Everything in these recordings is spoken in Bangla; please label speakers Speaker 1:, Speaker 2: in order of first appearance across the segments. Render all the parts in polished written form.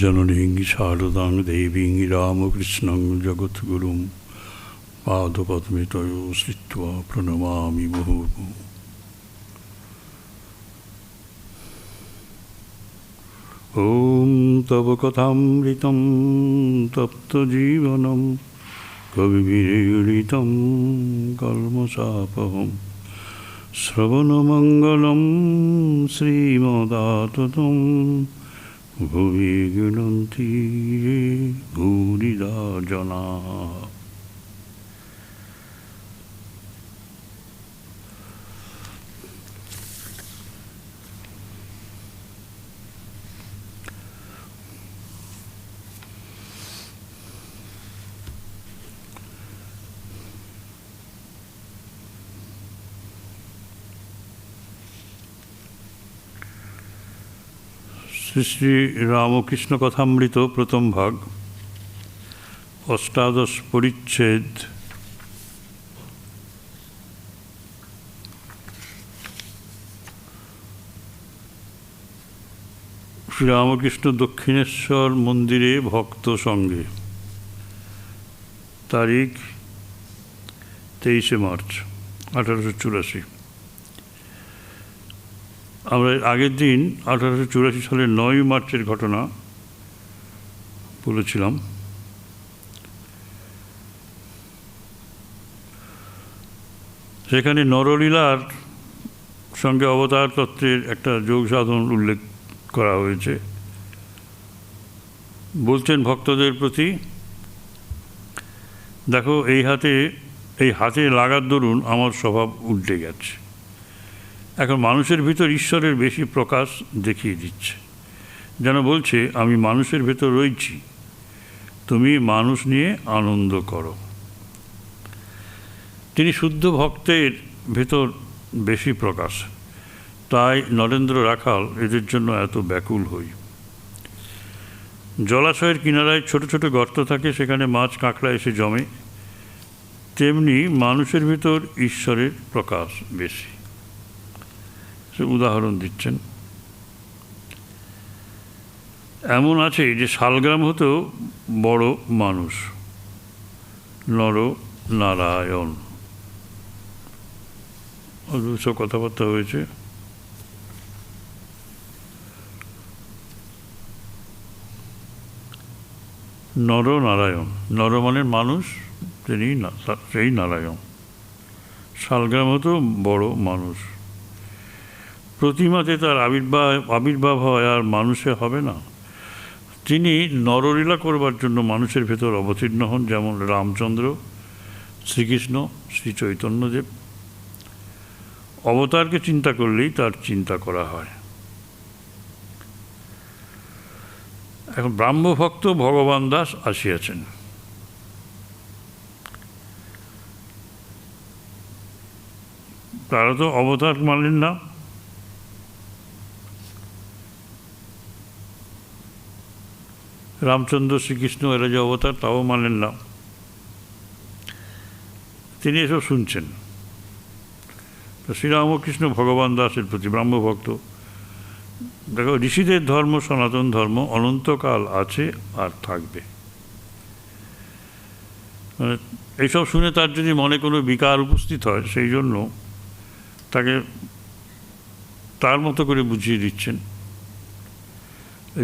Speaker 1: জগজ্জননীং শারদাং দেবীং রামকৃষ্ণং জগদ্গুরুং পাদপদ্মে তয়ো শ্রিত্বা প্রণমামি মুহুর্মুহুঃ। ॐ तव कथामृतं तप्तजीवनं कविभिरीडितं कल्मषापहं श्रवणमङ्गलं श्रीमदाततं भुवि गृह्णन्ति ये भूरिदा जनाः। শ্রী শ্রী রামকৃষ্ণ কথামৃত প্রথম ভাগ, অষ্টাদশ পরিচ্ছেদ। শ্রীরামকৃষ্ণ দক্ষিণেশ্বর মন্দিরে ভক্ত সঙ্গে, তারিখ 23শে মার্চ 1884। আমরা আগের দিন 1884 সালের 9 মার্চের ঘটনা বলেছিলাম। সেখানে নরলীলার সঙ্গে অবতার তত্ত্বের একটা যোগ সাধন উল্লেখ করা হয়েছে। বলছেন ভক্তদের প্রতি, দেখো এই হাতে লাগার দরুন আমার স্বভাব উল্টে গেছে। এখন মানুষের ভিতর ঈশ্বরের বেশি প্রকাশ দেখিয়ে দিচ্ছে, যেন বলছে আমি মানুষের ভেতর রয়েছি, তুমি মানুষ নিয়ে আনন্দ করো। তিনি শুদ্ধ ভক্তের ভেতর বেশি প্রকাশ, তাই নরেন্দ্র রাখাল এদের জন্য এত ব্যাকুল হই। জলাশয়ের কিনারায় ছোট ছোট গর্ত থাকে, সেখানে মাছ কাঁকড়া এসে জমে, তেমনি মানুষের ভিতর ঈশ্বরের প্রকাশ বেশি। সে উদাহরণ দিচ্ছেন, এমন আছে যে শালগ্রাম হতেও বড় মানুষ, নর নারায়ণ। সব কথাবার্তা হয়েছে। নর নারায়ণ, নর মানে মানুষ, তিনি সেই নারায়ণ। শালগ্রাম হতেও বড় মানুষ। প্রতিমাতে তার আবির্ভাব হয়, আর মানুষে হবে না। তিনি নরলীলা করবার জন্য মানুষের ভেতর অবতীর্ণ হন, যেমন রামচন্দ্র, শ্রীকৃষ্ণ, শ্রী চৈতন্যদেব। অবতারকে চিন্তা করলেই তার চিন্তা করা হয়। এখন ব্রাহ্মভক্ত ভগবান দাস আসিয়াছেন। তারা তো অবতার মানলেন না। রামচন্দ্র, শ্রীকৃষ্ণ এরা যে অবতার তাও মানেন না। তিনি এসব শুনছেন। তো শ্রীরামকৃষ্ণ ভগবান দাসের প্রতি ব্রাহ্মভক্ত, দেখো ঋষিদের ধর্ম সনাতন ধর্ম, অনন্তকাল আছে আর থাকবে। মানে এইসব শুনে তার যদি মনে কোনো বিকার উপস্থিত হয়, সেই জন্য তাকে তার মতো করে বুঝিয়ে দিচ্ছেন,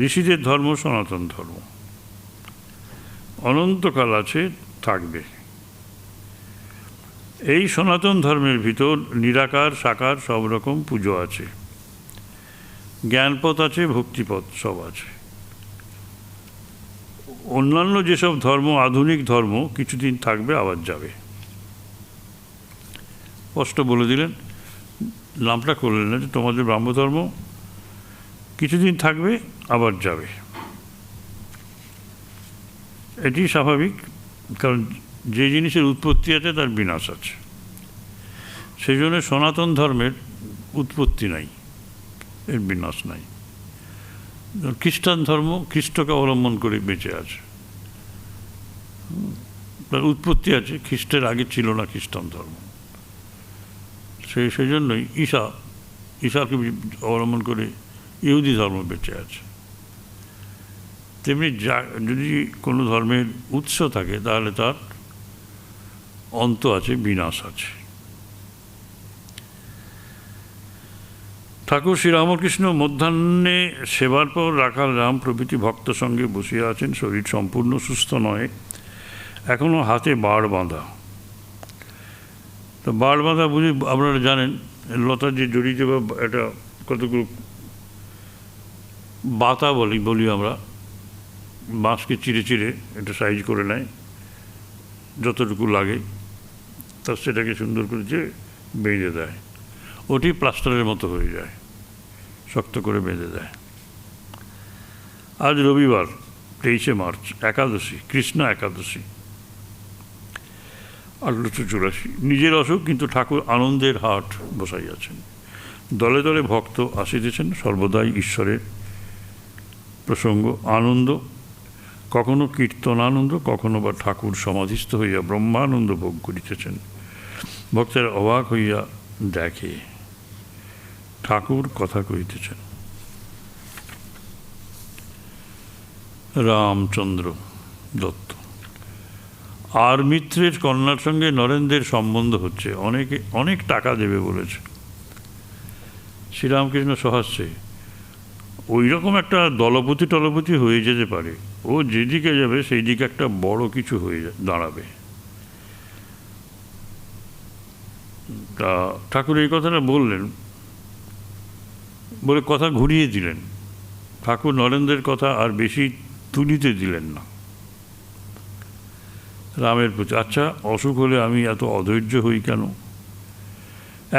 Speaker 1: ঋষিদের ধর্ম সনাতন ধর্ম, অনন্তকাল আছে, থাকবে। এই সনাতন ধর্মের ভিতর নিরাকার সাকার সব রকম পুজো আছে, জ্ঞানপথ আছে, ভক্তিপথ সব আছে। অন্যান্য যেসব ধর্ম, আধুনিক ধর্ম, কিছুদিন থাকবে আবার যাবে। স্পষ্ট বলে দিলেন, নামটা করলেন না যে তোমাদের ব্রাহ্মধর্ম কিছুদিন থাকবে আবার যাবে। এটি স্বাভাবিক, কারণ যে জিনিসের উৎপত্তি আছে তার বিনাশ আছে। সেই জন্য সনাতন ধর্মের উৎপত্তি নাই, এর বিনাশ নাই। খ্রিস্টান ধর্ম খ্রিস্টকে অবলম্বন করে বেঁচে আছে, তার উৎপত্তি আছে, খ্রিস্টের আগে ছিল না খ্রিস্টান ধর্ম। সেই জন্যই ঈশাকে অবলম্বন করে ইহুদি ধর্ম বেঁচে আছে। তেমনি যদি কোনো ধর্মের উৎস থাকে তাহলে তার অন্ত আছে, বিনাশ আছে। ঠাকুর শ্রীরামকৃষ্ণ মধ্যাহ্নে সেবার পর রাখাল রাম প্রভৃতি ভক্ত সঙ্গে বসিয়া আছেন। শরীর সম্পূর্ণ সুস্থ নয়, এখনও হাতে বাড় বাঁধা। তো বাড় বাঁধা বুঝি আপনারা জানেন, লতা যে জড়িতে বা একটা কতগুলো বাতা বলি আমরা, বাঁশকে চিড়ে চিড়ে একটা সাইজ করে নেয় যতটুকু লাগে, তা সেটাকে সুন্দর করে যে বেঁধে দেয়, ওটি প্লাস্টারের মতো হয়ে যায়, শক্ত করে বেঁধে দেয়। আজ রবিবার 23শে মার্চ, একাদশী, কৃষ্ণ একাদশী 1884। নিজের অসুখ, কিন্তু ঠাকুর আনন্দের হাট বসাইয়াছেন। দলে দলে ভক্ত আসিতেছেন, সর্বদাই ঈশ্বরের প্রসঙ্গ, আনন্দ, কখনো কীর্তনানন্দ, কখনো বা ঠাকুর সমাধিস্থ হইয়া ব্রহ্মানন্দ ভোগ করিতেছেন। ভক্তেরা অবাক হইয়া দেখে ঠাকুর কথা কহিতেছেন। রামচন্দ্র দত্ত। আর মিত্রের কন্যার সঙ্গে নরেন্দ্রের সম্বন্ধ হচ্ছে, অনেক টাকা দেবে বলেছে। শ্রীরামকৃষ্ণ সহাস্যে, ওই রকম একটা দলপতি হয়ে যেতে পারে, ও যেদিকে যাবে সেই দিকে একটা বড় কিছু হয়ে দাঁড়াবে। তা ঠাকুর এই কথাটা বললেন, বলে কথা ঘুরিয়ে দিলেন। ঠাকুর নরেন্দ্রের কথা আর বেশি তুলিতে দিলেন না। রামের প্রতি, আচ্ছা অসুখ হলে আমি এত অধৈর্য হই কেন?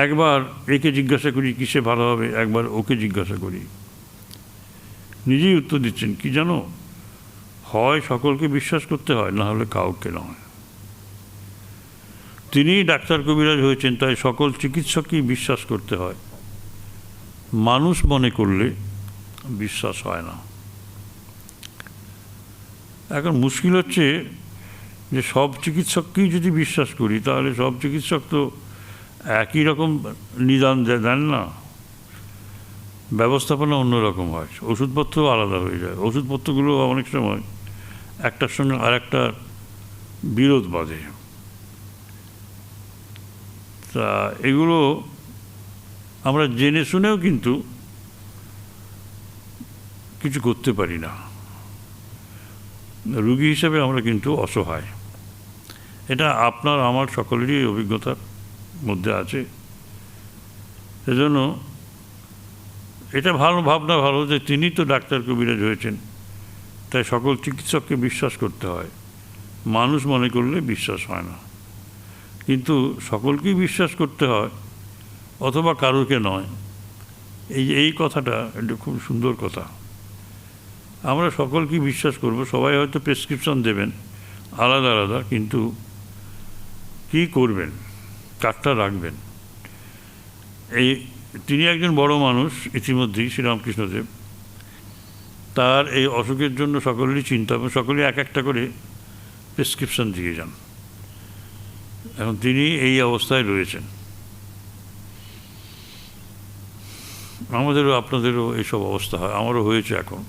Speaker 1: একবার একে জিজ্ঞাসা করি কিসে ভালো হবে, একবার ওকে জিজ্ঞাসা করি। নিজেই উত্তর দিচ্ছেন, কি জানো, হয় সকলকে বিশ্বাস করতে হয়, না হলে কাউকে নয়। তিনিই ডাক্তার কবিরাজ হয়েছেন, তাই সকল চিকিৎসককেই বিশ্বাস করতে হয়। মানুষ মনে করলে বিশ্বাস হয় না। এখন মুশকিল হচ্ছে যে সব চিকিৎসককেই যদি বিশ্বাস করি, তাহলে সব চিকিৎসক তো একই রকম নিদান দেন না, ব্যবস্থাপনা অন্যরকম হয়, ওষুধপত্রও আলাদা হয়ে যায়। ওষুধপত্রগুলো অনেক সময় একটার সঙ্গে আর একটা বিরোধ বাঁধে। তা এগুলো আমরা জেনে শুনেও কিন্তু কিছু করতে পারি না। রুগী হিসেবে আমরা কিন্তু অসহায়। এটা আপনার আমার সকলেরই অভিজ্ঞতার মধ্যে আছে। সেজন্য এটা ভাবনা ভালো যে তিনি তো ডাক্তার কবিরাজ হয়েছেন, তাই সকল চিকিৎসককে বিশ্বাস করতে হয়। মানুষ মনে করলে বিশ্বাস হয় না, কিন্তু সকলকেই বিশ্বাস করতে হয়, অথবা কারোকে নয়। এই কথাটা এটা খুব সুন্দর কথা। আমরা সকলকেই বিশ্বাস করব, সবাই হয়তো প্রেসক্রিপশন দেবেন আলাদা আলাদা, কিন্তু কি করবেন, কার্ডটা রাখবেন। তিনি একজন বড় মানুষ ইতিমধ্যেই, শ্রীরামকৃষ্ণদেব। তার এই অসুখের জন্য সকলেরই চিন্তা, সকলেই এক একটা করে প্রেসক্রিপশন দিয়ে যান। এখন তিনি এই অবস্থায় রয়েছেন। আমাদেরও আপনাদেরও এইসব অবস্থা হয়, আমারও হয়েছে। এখন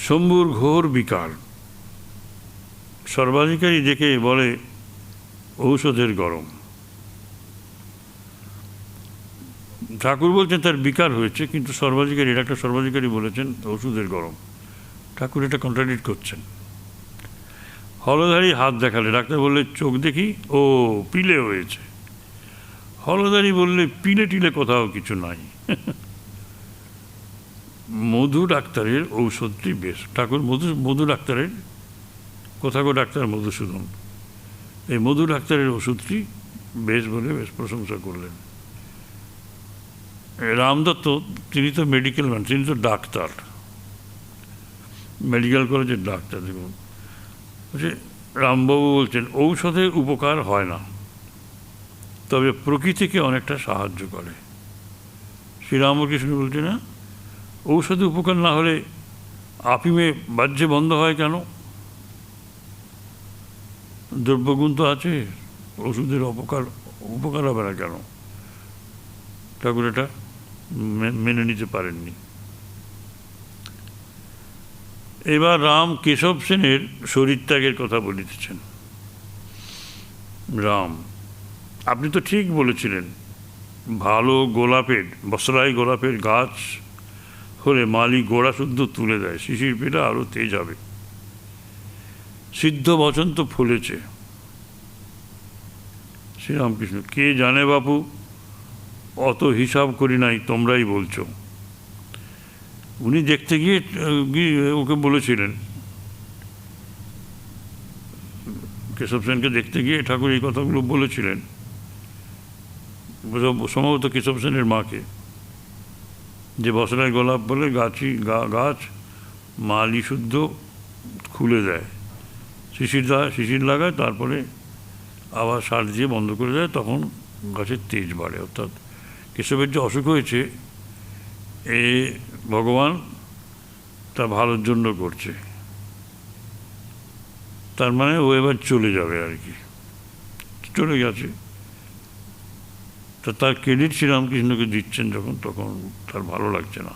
Speaker 1: শম্ভুর ঘোর বিকার, সর্বাধিকারী দেখে বলে ঔষধের গরম। ঠাকুর বলছেন তার বিকার হয়েছে, কিন্তু সর্বাধিকারী, একটা সর্বাধিকারী বলেছেন ওষুধের গরম। ঠাকুর এটা কন্ট্রাডিক্ট করছেন। হলধারী হাত দেখালে, ডাক্তার বললে চোখ দেখি, ও পিলে হয়েছে। হলধারী বললে পিলে টিলে কোথাও কিছু নাই। মধু ডাক্তারের ঔষধটি বেশ। ঠাকুর মধু ডাক্তারের, কোথাও ডাক্তার মধুসূদন, এই মধু ডাক্তারের ওষুধটি বেশ বলে বেশ প্রশংসা করলেন। রামদত্ত, তিনি তো মেডিকেল ম্যান, তিনি তো ডাক্তার, মেডিকেল কলেজের ডাক্তার। দেখুন বলছে, রামবাবু বলছেন ঔষধে উপকার হয় না, তবে প্রকৃতিকে অনেকটা সাহায্য করে। শ্রীরামকৃষ্ণ বলছে না, ঔষধে উপকার না হলে আফিমে বাহ্যে বন্ধ হয় কেন? দ্রব্যগুণ তো আছে, ওষুধের উপকার হবে না কেন? ঠাকুর এটা মেনে নিতে পারেননি। এবার রাম কেশব সেনের শরীরত্যাগের কথা বলিতেছেন। রাম, আপনি তো ঠিক বলেছিলেন, ভালো গোলাপের, বসরাই গোলাপের গাছ হলে মালি গোড়া শুদ্ধ তুলে দেয়, শিশির পেলে আরও তেজ হবে। সিদ্ধ বচন তো ফলেছে। শ্রীরামকৃষ্ণ, কে জানে বাপু, অত হিসাব করি নাই, তোমরাই বলছো। উনি দেখতে গিয়ে ওকে বলেছিলেন, কেশব সেনকে দেখতে গিয়ে ঠাকুর এই কথাগুলো বলেছিলেন, সম্ভবত কেশব সেনের মাকে, যে বসরায় গোলাপ বলে গাছ মালি শুদ্ধ খুলে দেয়, শিশির লাগায়, তারপরে আবার সার দিয়ে বন্ধ করে দেয়, তখন গাছের তেজ বাড়ে। অর্থাৎ কেশবের যে অসুখ হয়েছে, এ ভগবান তা ভালোর জন্য করছে, তার মানে ও এবার চলে যাবে আর কি, চলে গেছে। তা তার ক্রেডিট শ্রীরামকৃষ্ণকে দিচ্ছেন যখন, তখন তার ভালো লাগছে না।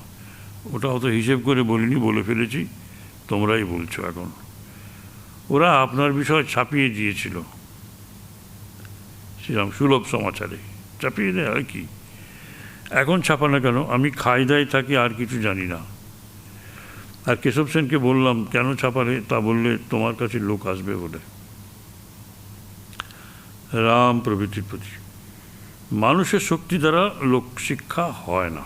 Speaker 1: ওটা অত হিসেব করে বলিনি, বলে ফেলেছি, তোমরাই বলছো এখন। ওরা আপনার বিষয় ছাপিয়ে দিয়েছিল শ্রীরাম, সুলভ সমাচারে চাপিয়ে দেয় আর কি। এখন ছাপানো কেন, আমি খাই দায় থাকি, আর কিছু জানি না। আর কেশব সেনকে বললাম কেন ছাপালে, তা বললে তোমার কাছে লোক আসবে বলে। রাম প্রভৃতির প্রতি, মানুষের শক্তি দ্বারা লোক শিক্ষা হয় না।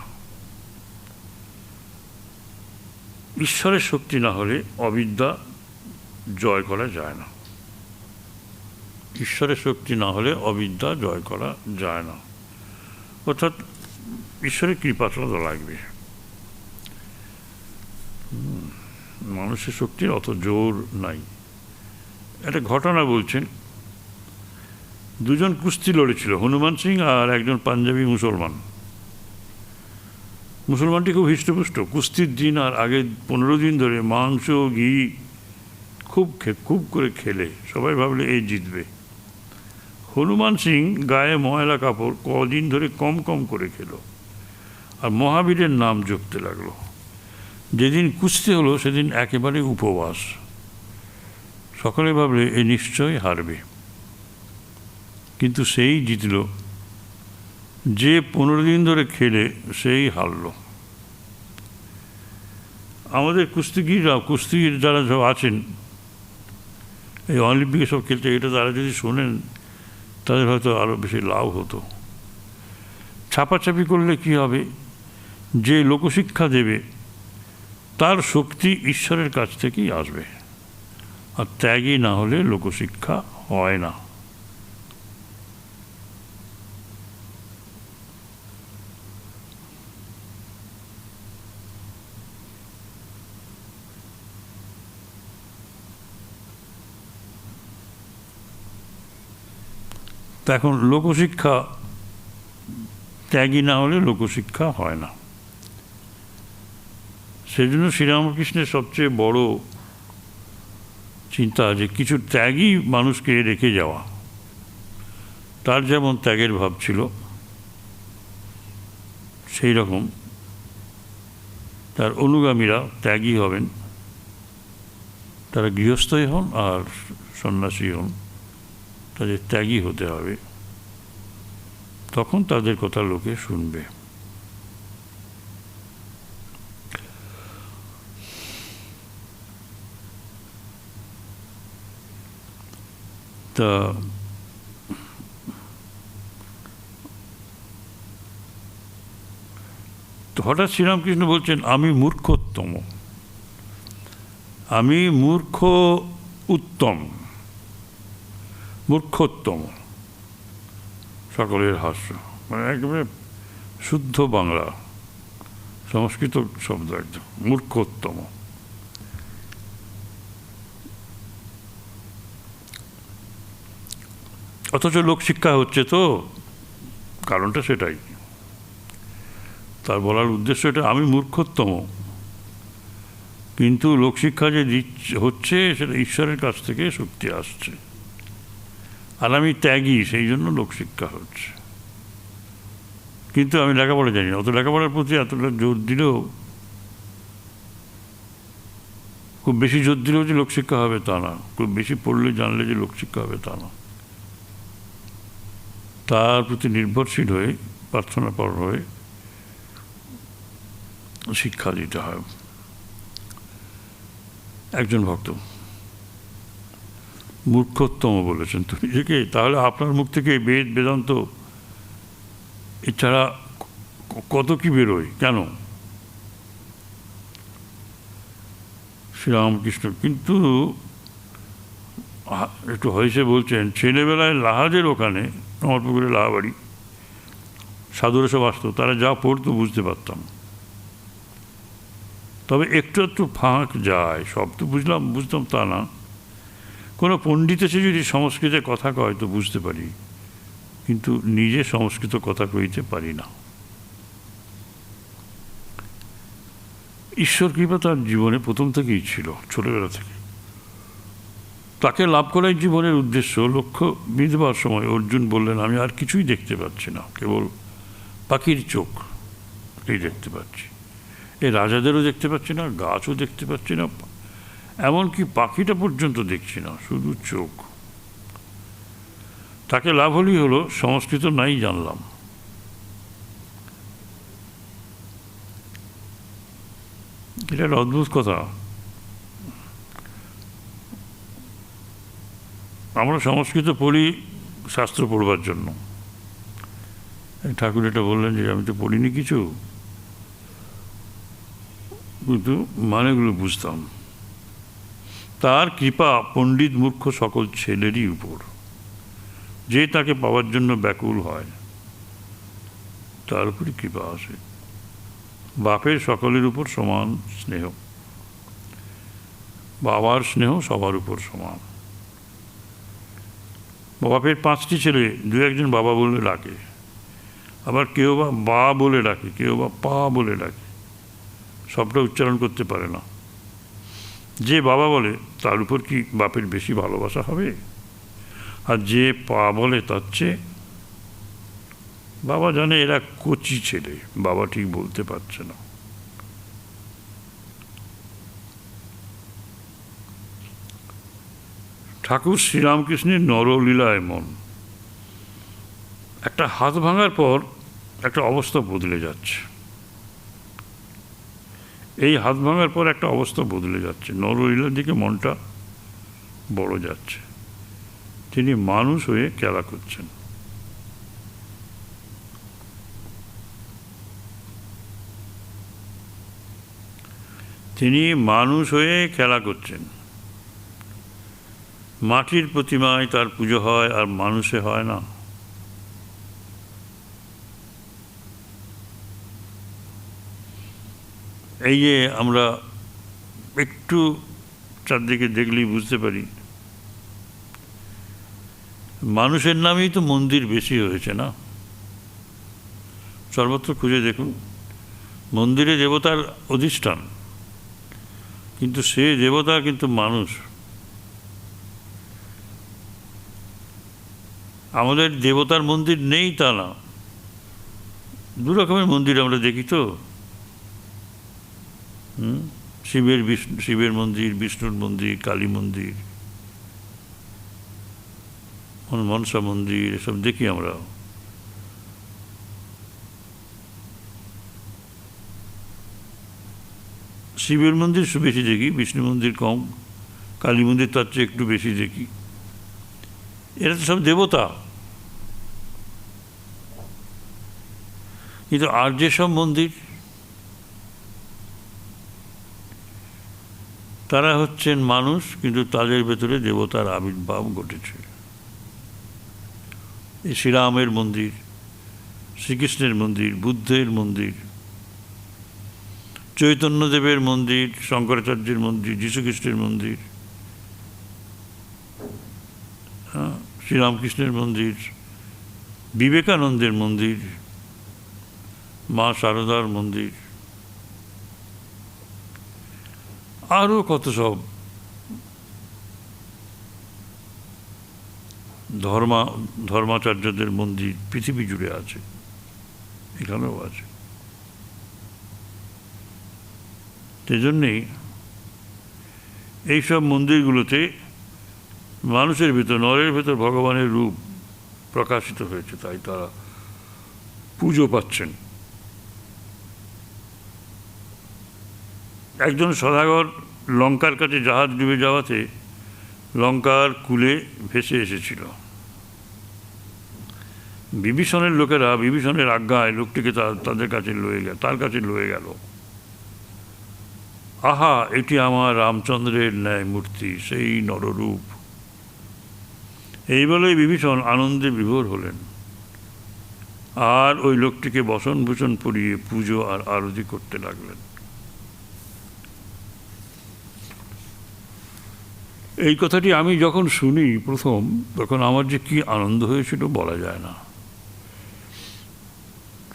Speaker 1: ঈশ্বরের শক্তি না হলে অবিদ্যা জয় করা যায় না। ঈশ্বরের শক্তি না হলে অবিদ্যা জয় করা যায় না। অর্থাৎ ঈশ্বরের কৃপাটা লাগবে। মানুষের শক্তির অত জোর নাই। একটা ঘটনা বলছেন, দুজন কুস্তি লড়েছিল, হনুমান সিং আর একজন পাঞ্জাবি মুসলমান। মুসলমানটি খুব হৃষ্টপুষ্ট, কুস্তির দিন আর আগে 15 দিন ধরে মাংস ঘি খুব করে খেলে, সবাই ভাবলে এই জিতবে। হনুমান সিং গায়ে ময়লা কাপড় কদিন ধরে কম কম করে খেলো, আর মহাবীরের নাম জপতে লাগলো। যেদিন কুস্তি হলো সেদিন একেবারে উপবাস। সকলে ভাবলে এ নিশ্চয়ই হারবে, কিন্তু সেই জিতল। যে 15 দিন ধরে খেলে সেই হারল। আমাদের কুস্তিগির যারা সব আছেন, এই অলিম্পিকে সব খেলতে, এটা তারা যদি শোনেন তাদের হয়তো আরও বেশি লাভ হতো। ছাপাছাপি করলে কি হবে, যে লোকশিক্ষা দেবে তার শক্তি ঈশ্বরের কাছ থেকেই আসবে, আর ত্যাগী না হলে লোকশিক্ষা হয় না। তা এখন লোকশিক্ষা, ত্যাগী না হলে লোকশিক্ষা হয় না। সেজন্য শ্রীরামকৃষ্ণের সবচেয়ে বড় চিন্তা যে কিছু ত্যাগী মানুষকে রেখে যাওয়া। তার যেমন ত্যাগের ভাব ছিল, সেই রকম তার অনুগামীরা ত্যাগী হবেন। তারা গৃহস্থই হন আর সন্ন্যাসী হন, তাদের ত্যাগী হতে হবে, তখন তাদের কথা লোকে শুনবে। তা হঠাৎ শ্রীরামকৃষ্ণ বলছেন, আমি মূর্খোত্তম, আমি মূর্খ উত্তম, মূর্খোত্তম। সকলের হাস্য, মানে একেবারে শুদ্ধ বাংলা, সংস্কৃত শব্দ একদম, মূর্খোত্তম। অথচ লোকশিক্ষা হচ্ছে, তো কারণটা সেটাই। তার বলার উদ্দেশ্য এটা, আমি মূর্খোত্তম, কিন্তু লোকশিক্ষা যে হচ্ছে সেটা ঈশ্বরের কাছ থেকে শক্তি আসছে, আর আমি ত্যাগী, সেই জন্য লোকশিক্ষা হচ্ছে। কিন্তু আমি লেখাপড়া জানি না, অত লেখাপড়ার প্রতি এতটা জোর দিলেও খুব বেশি জোর দিলেও যে লোকশিক্ষা হবে তা না, খুব বেশি পড়লে জানলে যে লোকশিক্ষা হবে তা না। তার প্রতি নির্ভরশীল হয়ে, প্রার্থনাপর হয়ে শিক্ষা দিতে হয়। একজন ভক্ত মূর্খোত্তম বলেছেন তো নিজেকে, তাহলে আপনার মুখ থেকে বেদ বেদান্ত এছাড়া কত কি বেরোয় কেন? শ্রীরামকৃষ্ণ কিন্তু একটু হয়েছে বলছেন, ছেলেবেলায় লাহাজের ওখানে, কমলপুকুরে লাহাবাড়ি, সাধুরা সব আসতো, তারা যা পড়তো বুঝতে পারতাম, তবে একটু একটু ফাঁক যায়, সব তো বুঝতাম তা না। কোনো পণ্ডিত এসে যদি সংস্কৃতে কথা কয় তো বুঝতে পারি, কিন্তু নিজে সংস্কৃত কথা কইতে পারি না। ঈশ্বর কৃপা তার জীবনে প্রথম থেকেই ছিল, ছোটবেলা থেকে। তাকে লাভ করাই জীবনের উদ্দেশ্য। লক্ষ্য বিঁধবার সময় অর্জুন বললেন, আমি আর কিছুই দেখতে পাচ্ছি না, কেবল পাখির চোখ এই দেখতে পাচ্ছি। এই রাজাদেরও দেখতে পাচ্ছি না, গাছও দেখতে পাচ্ছি না, এমনকি পাখিটা পর্যন্ত দেখছি না, শুধু চোখ। তাকে লাভ হলেই হলো, সংস্কৃত নাই জানলাম। এটা একটা অদ্ভুত কথা। আমরা সংস্কৃত পড়ি শাস্ত্র পড়বার জন্য। ঠাকুর এটা বললেন যে আমি তো পড়িনি কিছু, কিন্তু মানেগুলো বুঝতাম। তার কৃপা পণ্ডিত মূর্খ সকল ছেলেরই উপর, যে তাকে পাওয়ার জন্য ব্যাকুল হয় তার উপরই কৃপা আসে। বাপের সকলের উপর সমান স্নেহ, বাবার স্নেহ সবার উপর সমান। বাপের 5টি ছেলে, 2-1জন বাবা বলে ডাকে, আবার কেউ বা বলে ডাকে, কেউ বা পা বলে ডাকে, সবটা উচ্চারণ করতে পারে না। যে বাবা বলে তার উপর কি বাপের বেশি ভালোবাসা হবে? আর যে পা বলে তার চেয়ে? বাবা জানে এরা কচি ছেলে, বাবা ঠিক বলতে পারছে না। ঠাকুর শ্রীরামকৃষ্ণের নরলীলা এমন, একটা হাত ভাঙার পর একটা অবস্থা বদলে যাচ্ছে। এই হাত ভাঙার পর একটা অবস্থা বদলে যাচ্ছে, নরলীলার দিকে মনটা বড় যাচ্ছে। তিনি মানুষ হয়ে খেলা করছেন। তিনি মানুষ হয়ে খেলা করছেন। মাটির প্রতিমায় তার পুজো হয়, আর মানুষে হয় না। এই যে আমরা একটু চারদিকে দেখলেই বুঝতে পারি, মানুষের নামেই তো মন্দির বেশি হয়েছে না? সর্বত্র খুঁজে দেখুন, মন্দিরে দেবতার অধিষ্ঠান, কিন্তু সে দেবতা কিন্তু মানুষ। আমাদের দেবতার মন্দির নেই তা না, 2 রকমের মন্দির আমরা দেখি তো। শিবের মন্দির, বিষ্ণুর মন্দির, কালী মন্দির, মনসা মন্দির, এসব দেখি আমরা। শিবের মন্দির বেশি দেখি, বিষ্ণু মন্দির কম, কালী মন্দির তার চেয়ে একটু বেশি দেখি। এরা তো সব দেবতা। কিন্তু আর যেসব মন্দির, তারা হচ্ছেন মানুষ, কিন্তু তাদের ভেতরে দেবতার আবির্ভাব ঘটেছে। এই শ্রীরামের মন্দির, শ্রীকৃষ্ণের মন্দির, বুদ্ধের মন্দির, চৈতন্যদেবের মন্দির, শঙ্করাচার্যের মন্দির, যীশুখ্রিস্টের মন্দির, শ্রীরামকৃষ্ণের মন্দির, বিবেকানন্দের মন্দির, মা শারদার মন্দির, আরও কত সব ধর্মাচার্যদের মন্দির পৃথিবী জুড়ে আছে, এখানেও আছে। সেজন্যেই এইসব মন্দিরগুলোতে মানুষের ভিতর, নরের ভেতর ভগবানের রূপ প্রকাশিত হয়েছে, তাই তারা পুজো পাচ্ছেন। একজন সদাগর লঙ্কার কাছে জাহাজ ডুবে যাওয়াতে লঙ্কার কূলে ভেসে এসেছিল। বিভীষণের লোকেরা বিভীষণের আজ্ঞায় লোকটিকে তার কাছে লয়ে গেল। আহা, এটি আমার রামচন্দ্রের ন্যায় মূর্তি, সেই নররূপ। এই বলেই বিভীষণ আনন্দে বিভোর হলেন, আর ওই লোকটিকে বসনভূষণ পরিয়ে পুজো আর আরতি করতে লাগলেন। এই কথাটি আমি যখন শুনি প্রথম, তখন আমার যে কি আনন্দ হয়েছিল বলা যায় না।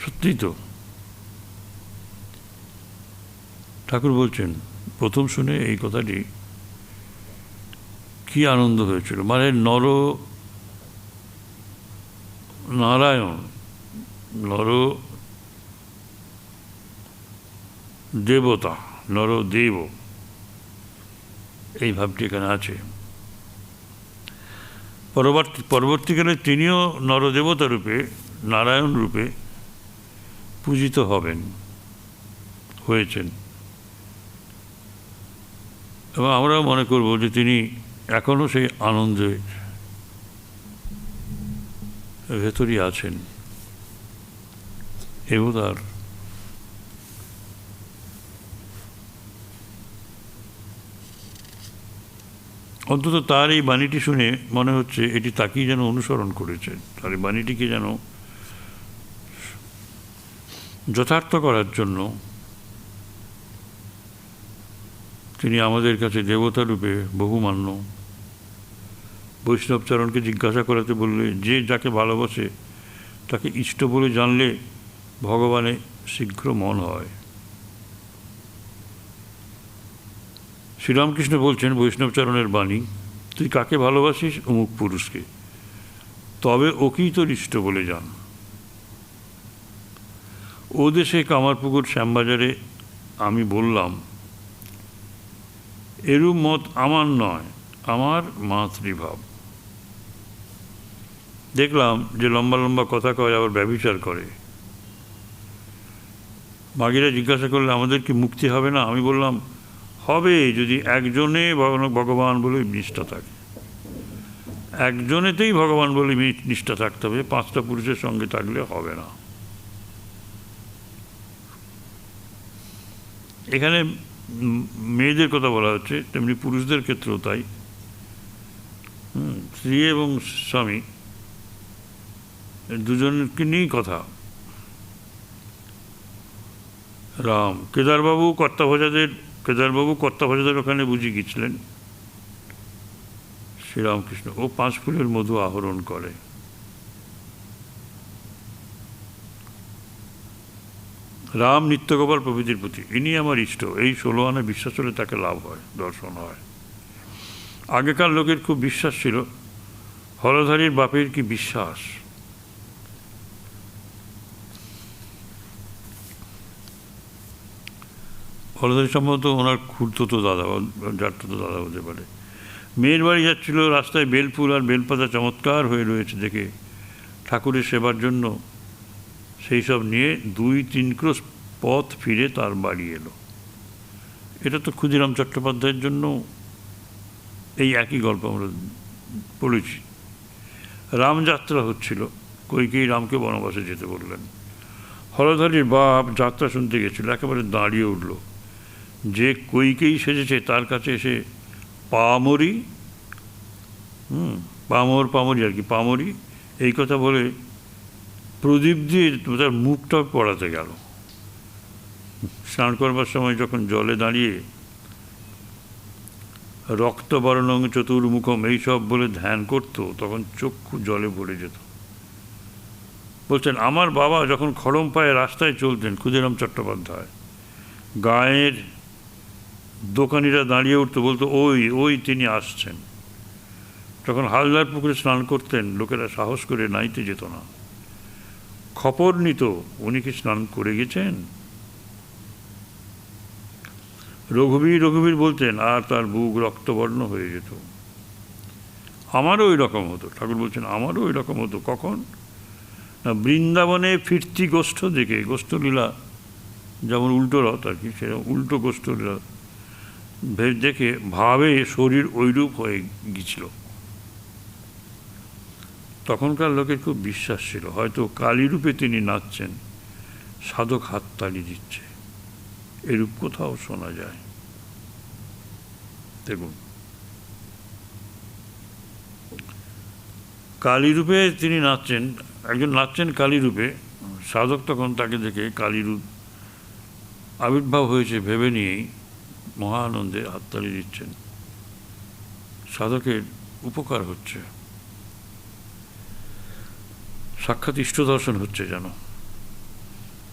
Speaker 1: সত্যি তো, ঠাকুর বলছেন প্রথম শুনে এই কথাটি কি আনন্দ হয়েছিল। মানে নারায়ণ, দেবতা, নরদেব, এই ভাবটি এখানে আছে। পরবর্তীকালে তিনিও নরদেবতা রূপে, নারায়ণ রূপে পূজিত হয়েছেন, এবং আমরাও মনে করব যে তিনি এখনও সেই আনন্দের ভেতরই আছেন। এবং তার অন্তত তার এই বাণীটি শুনে মনে হচ্ছে এটি তাকেই যেন অনুসরণ করেছে, তার এই বাণীটিকে যেন যথার্থ করার জন্য তিনি আমাদের কাছে দেবতা রূপে বহুমান্য। বৈষ্ণবচরণকে জিজ্ঞাসা করাতে বললে, যে যাকে ভালোবাসে তাকে ইষ্ট বলে জানলে ভগবানে শীঘ্র মন হয়। শ্রীরামকৃষ্ণ বলছেন বৈষ্ণবচরণের বাণী, তুই কাকে ভালোবাসিস? অমুক পুরুষকে, তবে ওকেই তোর ইষ্ট বলে জান। ও দেশে কামারপুকুর শ্যামবাজারে আমি বললাম, এরূপ মত আমার নয়, আমার মাতৃভাব। দেখলাম যে লম্বা লম্বা কথা কয়, আবার ব্যভিচার করে। মাগিরা জিজ্ঞাসা করলে আমাদের কি মুক্তি হবে না? আমি বললাম, হবে যদি একজনে ভগবান বলে নিষ্ঠা থাকে। একজনেতেই ভগবান বলে নিষ্ঠা থাকতে হবে, 5টা পুরুষের সঙ্গে থাকলে হবে না। এখানে মেয়েদের কথা বলা হচ্ছে, তেমনি পুরুষদের ক্ষেত্রেও তাই। স্ত্রী এবং স্বামী দুজনকে নিয়েই কথা। রাম, কেদারবাবু কর্তাভজাদের ওখানে বুঝি গিয়েছিলেন শ্রীরামকৃষ্ণ। ও 5 ফুলের মধু আহরণ করে। রাম, নিত্যগোপাল প্রভৃতির প্রতি ইনি আমার ইষ্ট। এই 16 আনা বিশ্বাস হলে তাকে লাভ হয়, দর্শন হয়। আগেকার লোকের খুব বিশ্বাস ছিল। হলধারীর বাপের কি বিশ্বাস! হলধারী সম্ভবত ওনার খুড়তো দাদা, জাঠতো দাদা হতে পারে। মেয়ের বাড়ি যাচ্ছিল, রাস্তায় বেলফুল আর বেলপাতা চমৎকার হয়ে রয়েছে দেখে ঠাকুরের সেবার জন্য সেই সব নিয়ে 2-3 ক্রোশ পথ ফিরে তার বাড়ি এলো। এটা তো ক্ষুদিরাম চট্টোপাধ্যায়ের জন্য এই একই গল্প আমরা পড়েছি। রামযাত্রা হচ্ছিল, কইকেয়ী রামকে বনবাসে যেতে বললেন। হলধারীর বাপ যাত্রা শুনতে গেছিল, একেবারে দাঁড়িয়ে উঠল। যে কইকেয়ী সেজেছে তার কাছে এসে পামরি আর কি, পামরি এই কথা বলে প্রদীপ দিয়ে তার মুখটা পড়াতে গেল। স্নান করবার সময় যখন জলে দাঁড়িয়ে রক্তবর্ণং চতুর্মুখম এইসব বলে ধ্যান করতো, তখন চক্ষু জলে ভরে যেত। বলছেন, আমার বাবা যখন খড়ম পায়ে রাস্তায় চলতেন, ক্ষুদিরাম চট্টোপাধ্যায়, গায়ের দোকানিরা দাঁড়িয়ে উঠতো, বলতো ওই তিনি আসছেন। যখন হালদার পুকুরে স্নান করতেন, লোকেরা সাহস করে নাইতে যেত না, খবর নিত উনি কি স্নান করে গেছেন। রঘুবীর রঘুবীর বলতেন আর তার বুক রক্তবর্ণ হয়ে যেত। আমারও ওই রকম হতো, ঠাকুর বলছেন আমারও ওই রকম হতো। কখন না, বৃন্দাবনে ফিরতি গোষ্ঠ দেখে, গোষ্ঠলীলা যেমন উল্টো রথ আর কি, সেরকম উল্টো গোষ্ঠলীলা দেখে ভাবে শরীর ওইরূপ হয়ে গিয়েছিল। তখনকার লোকের খুব বিশ্বাস ছিল হয়তো কালীরূপে তিনি নাচছেন, সাধক হাততালি দিচ্ছে, এরূপ কোথাও শোনা যায়। দেখুন, কালীরূপে তিনি নাচছেন, একজন নাচছেন কালীরূপে, সাধক তখন তাকে দেখে কালীরূপ আবির্ভাব হয়েছে ভেবে নিয়েই মহা আনন্দে হাততালি দিচ্ছেন, সাধকের উপকার হচ্ছে, সাক্ষাৎ ইষ্ট দর্শন হচ্ছে যেন।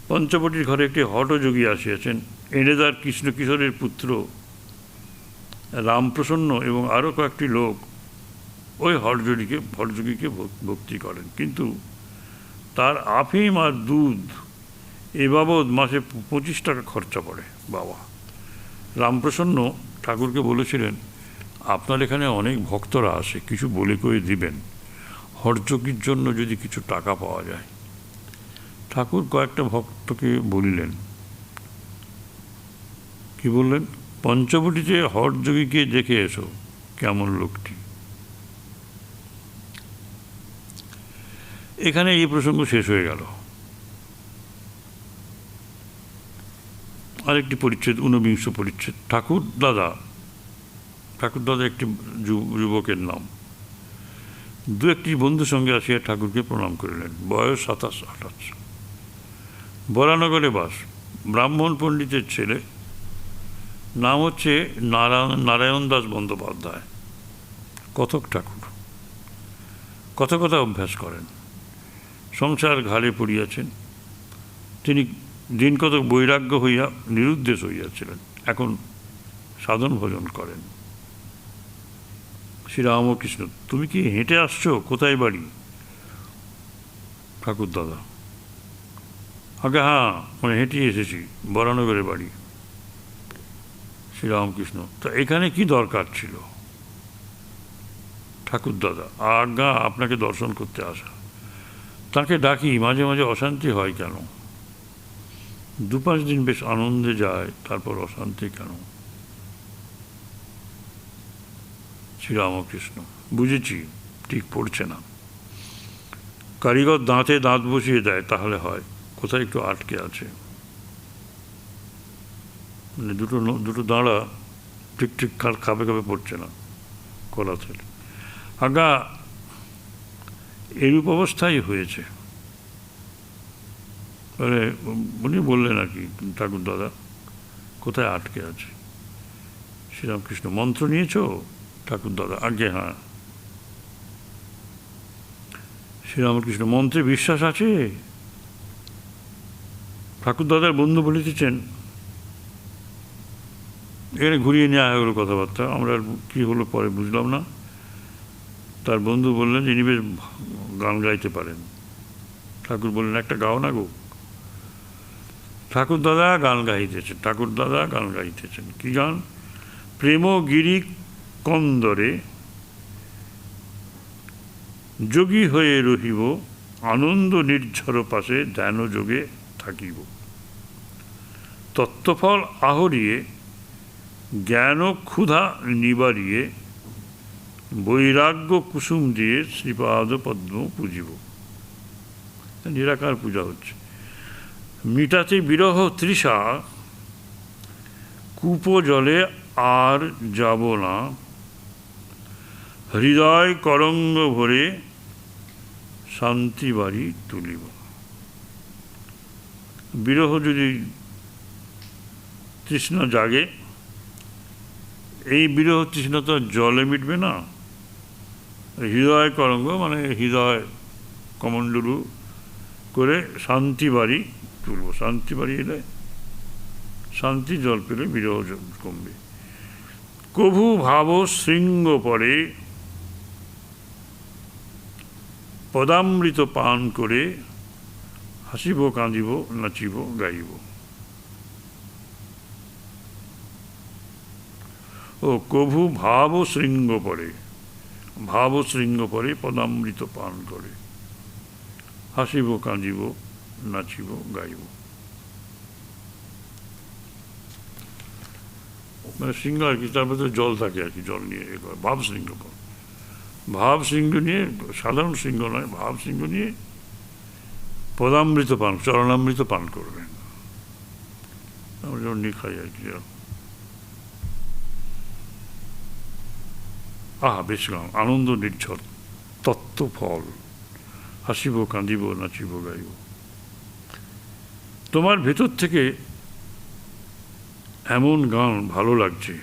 Speaker 1: পঞ্চবটির ঘরে একটি হঠযোগী আসিয়াছেন, এনেদার কৃষ্ণ কিশোরের পুত্র রামপ্রসন্ন এবং আরও কয়েকটি লোক ওই হঠযোগীকে ভক্তি করেন, কিন্তু তার আফিম আর দুধ এ বাবদ মাসে 25 টাকা খরচা পড়ে। বাবা! রামপ্রসন্ন ঠাকুরকে বলেছিলেন, আপনার এখানে অনেক ভক্তরা আসে, কিছু বলে করে দিবেন, হঠযোগীর জন্য যদি কিছু টাকা পাওয়া যায়। ঠাকুর কয়েকটা ভক্তকে বলিলেন, কি বললেন? পঞ্চবটিতে হঠযোগীকে দেখে এসো, কেমন লোকটি। এখানে এই প্রসঙ্গ শেষ হয়ে গেল। আরেকটি পরিচ্ছেদ, 49 পরিচ্ছেদ। ঠাকুর দাদা একটি যুবকের নাম। দু একটি বন্ধুর সঙ্গে আসিয়া ঠাকুরকে প্রণাম করিলেন। বয়স 27-28, বরানগরে বাস, ব্রাহ্মণ পণ্ডিতের ছেলে, নাম হচ্ছে নারায়ণ দাস বন্দ্যোপাধ্যায়। কথক ঠাকুর, কথকতা অভ্যাস করেন, সংসার ঘাড়ে পড়িয়াছেন। তিনি দিন কতক বৈরাগ্য হইয়া নিরুদ্দেশ হইয়াছিলেন, এখন সাধন ভজন করেন। শ্রীরামকৃষ্ণ, তুমি কি হেঁটে আসছো? কোথায় বাড়ি? ঠাকুর দাদা, আগে হ্যাঁ, মানে হেঁটে এসেছি, বরানগরে বাড়ি। শ্রীরামকৃষ্ণ, তা এখানে কি দরকার ছিল? ঠাকুর দাদা, আজ্ঞা, আপনাকে দর্শন করতে আসা। তাকে ডাকি, মাঝে মাঝে অশান্তি হয় কেন? 2-5 দিন বেশ আনন্দে যায়, তারপর অশান্তি কেন? শ্রীরামকৃষ্ণ, বুঝেছি, ঠিক পড়ছে না। কারিগর দাঁতে দাঁত বসিয়ে দেয়, তাহলে হয়। কোথায় একটু আটকে আছে, মানে দুটো দাঁড়া ঠিক ঠিক খাপে পড়ছে না কলা থেকে। আজ্ঞা, এরূপ অবস্থাই হয়েছে। মানে উনি বললেন আর কি, ঠাকুর দাদা কোথায় আটকে আছে? শ্রীরামকৃষ্ণ, মন্ত্র নিয়েছ? ঠাকুর দাদা, আগে হ্যাঁ। শ্রীরামকৃষ্ণ, মন্ত্রে বিশ্বাস আছে? ঠাকুর দাদার বন্ধু বলিতেছেন, এখানে ঘুরিয়ে নেওয়া হয়ে গেল কথাবার্তা, আমরা কী হলো পরে বুঝলাম না। তার বন্ধু বললেন, ইনি বেশ গান গাইতে পারেন। ঠাকুর বললেন, একটা গাও না গো। ঠাকুর দাদা গান গাইতেছেন। কি গান? প্রেমগিরি কন্দরে যোগী হয়ে রহিব, আনন্দ নির্ঝর পাশে ধ্যান যোগে থাকিব, তত্ত্বফল আহরিয়ে জ্ঞান ক্ষুধা নিবারিয়ে, বৈরাগ্য কুসুম দিয়ে শ্রীপাদ পদ্ম পূজিব। নিরাকার পূজা হচ্ছে। মিটাতে বিরহ তৃষা, কূপ জলে আর যাব না, হৃদয় করঙ্গ ভরে শান্তি বাড়ি তুলিব। বিরহ যদি তৃষ্ণা জাগে, এই বিরহ তৃষ্ণা তো জলে মিটবে না। হৃদয় করঙ্গ মানে হৃদয় কমণ্ডলু করে শান্তি বাড়ি তুলব। শান্তি বাড়ি এলে, শান্তি জল পেলে বিরহ কমবে। কভু ভাব শৃঙ্গ পরে, পদামৃত পান করে, হাসিব কাঁদিব নাচিব গাইব। ও কভু ভাব শৃঙ্গ পরে, ভাব শৃঙ্গ পরে পদামৃত পান করে, হাসিব কাঁদিব নাচিব গাইব। মানে শৃঙ্গ আর কি, তার মধ্যে জল থাকে আর কি, জল নিয়ে ভাব শৃঙ্গ পর, ভাব শৃঙ্গ নিয়ে, সাধারণ শৃঙ্গ নয়, ভাব শৃঙ্গ নিয়ে পদামৃত পান, চরণামৃত পান করবেন। আমরা যেমন নিয়ে খাই আর কি। আহা বেশ গান, আনন্দ নির্ঝর তত্ত্ব ফল, হাসিব কাঁদিব নাচিব গাইব। তোমার ভেতর থেকে এমন গান ভালো লাগছে,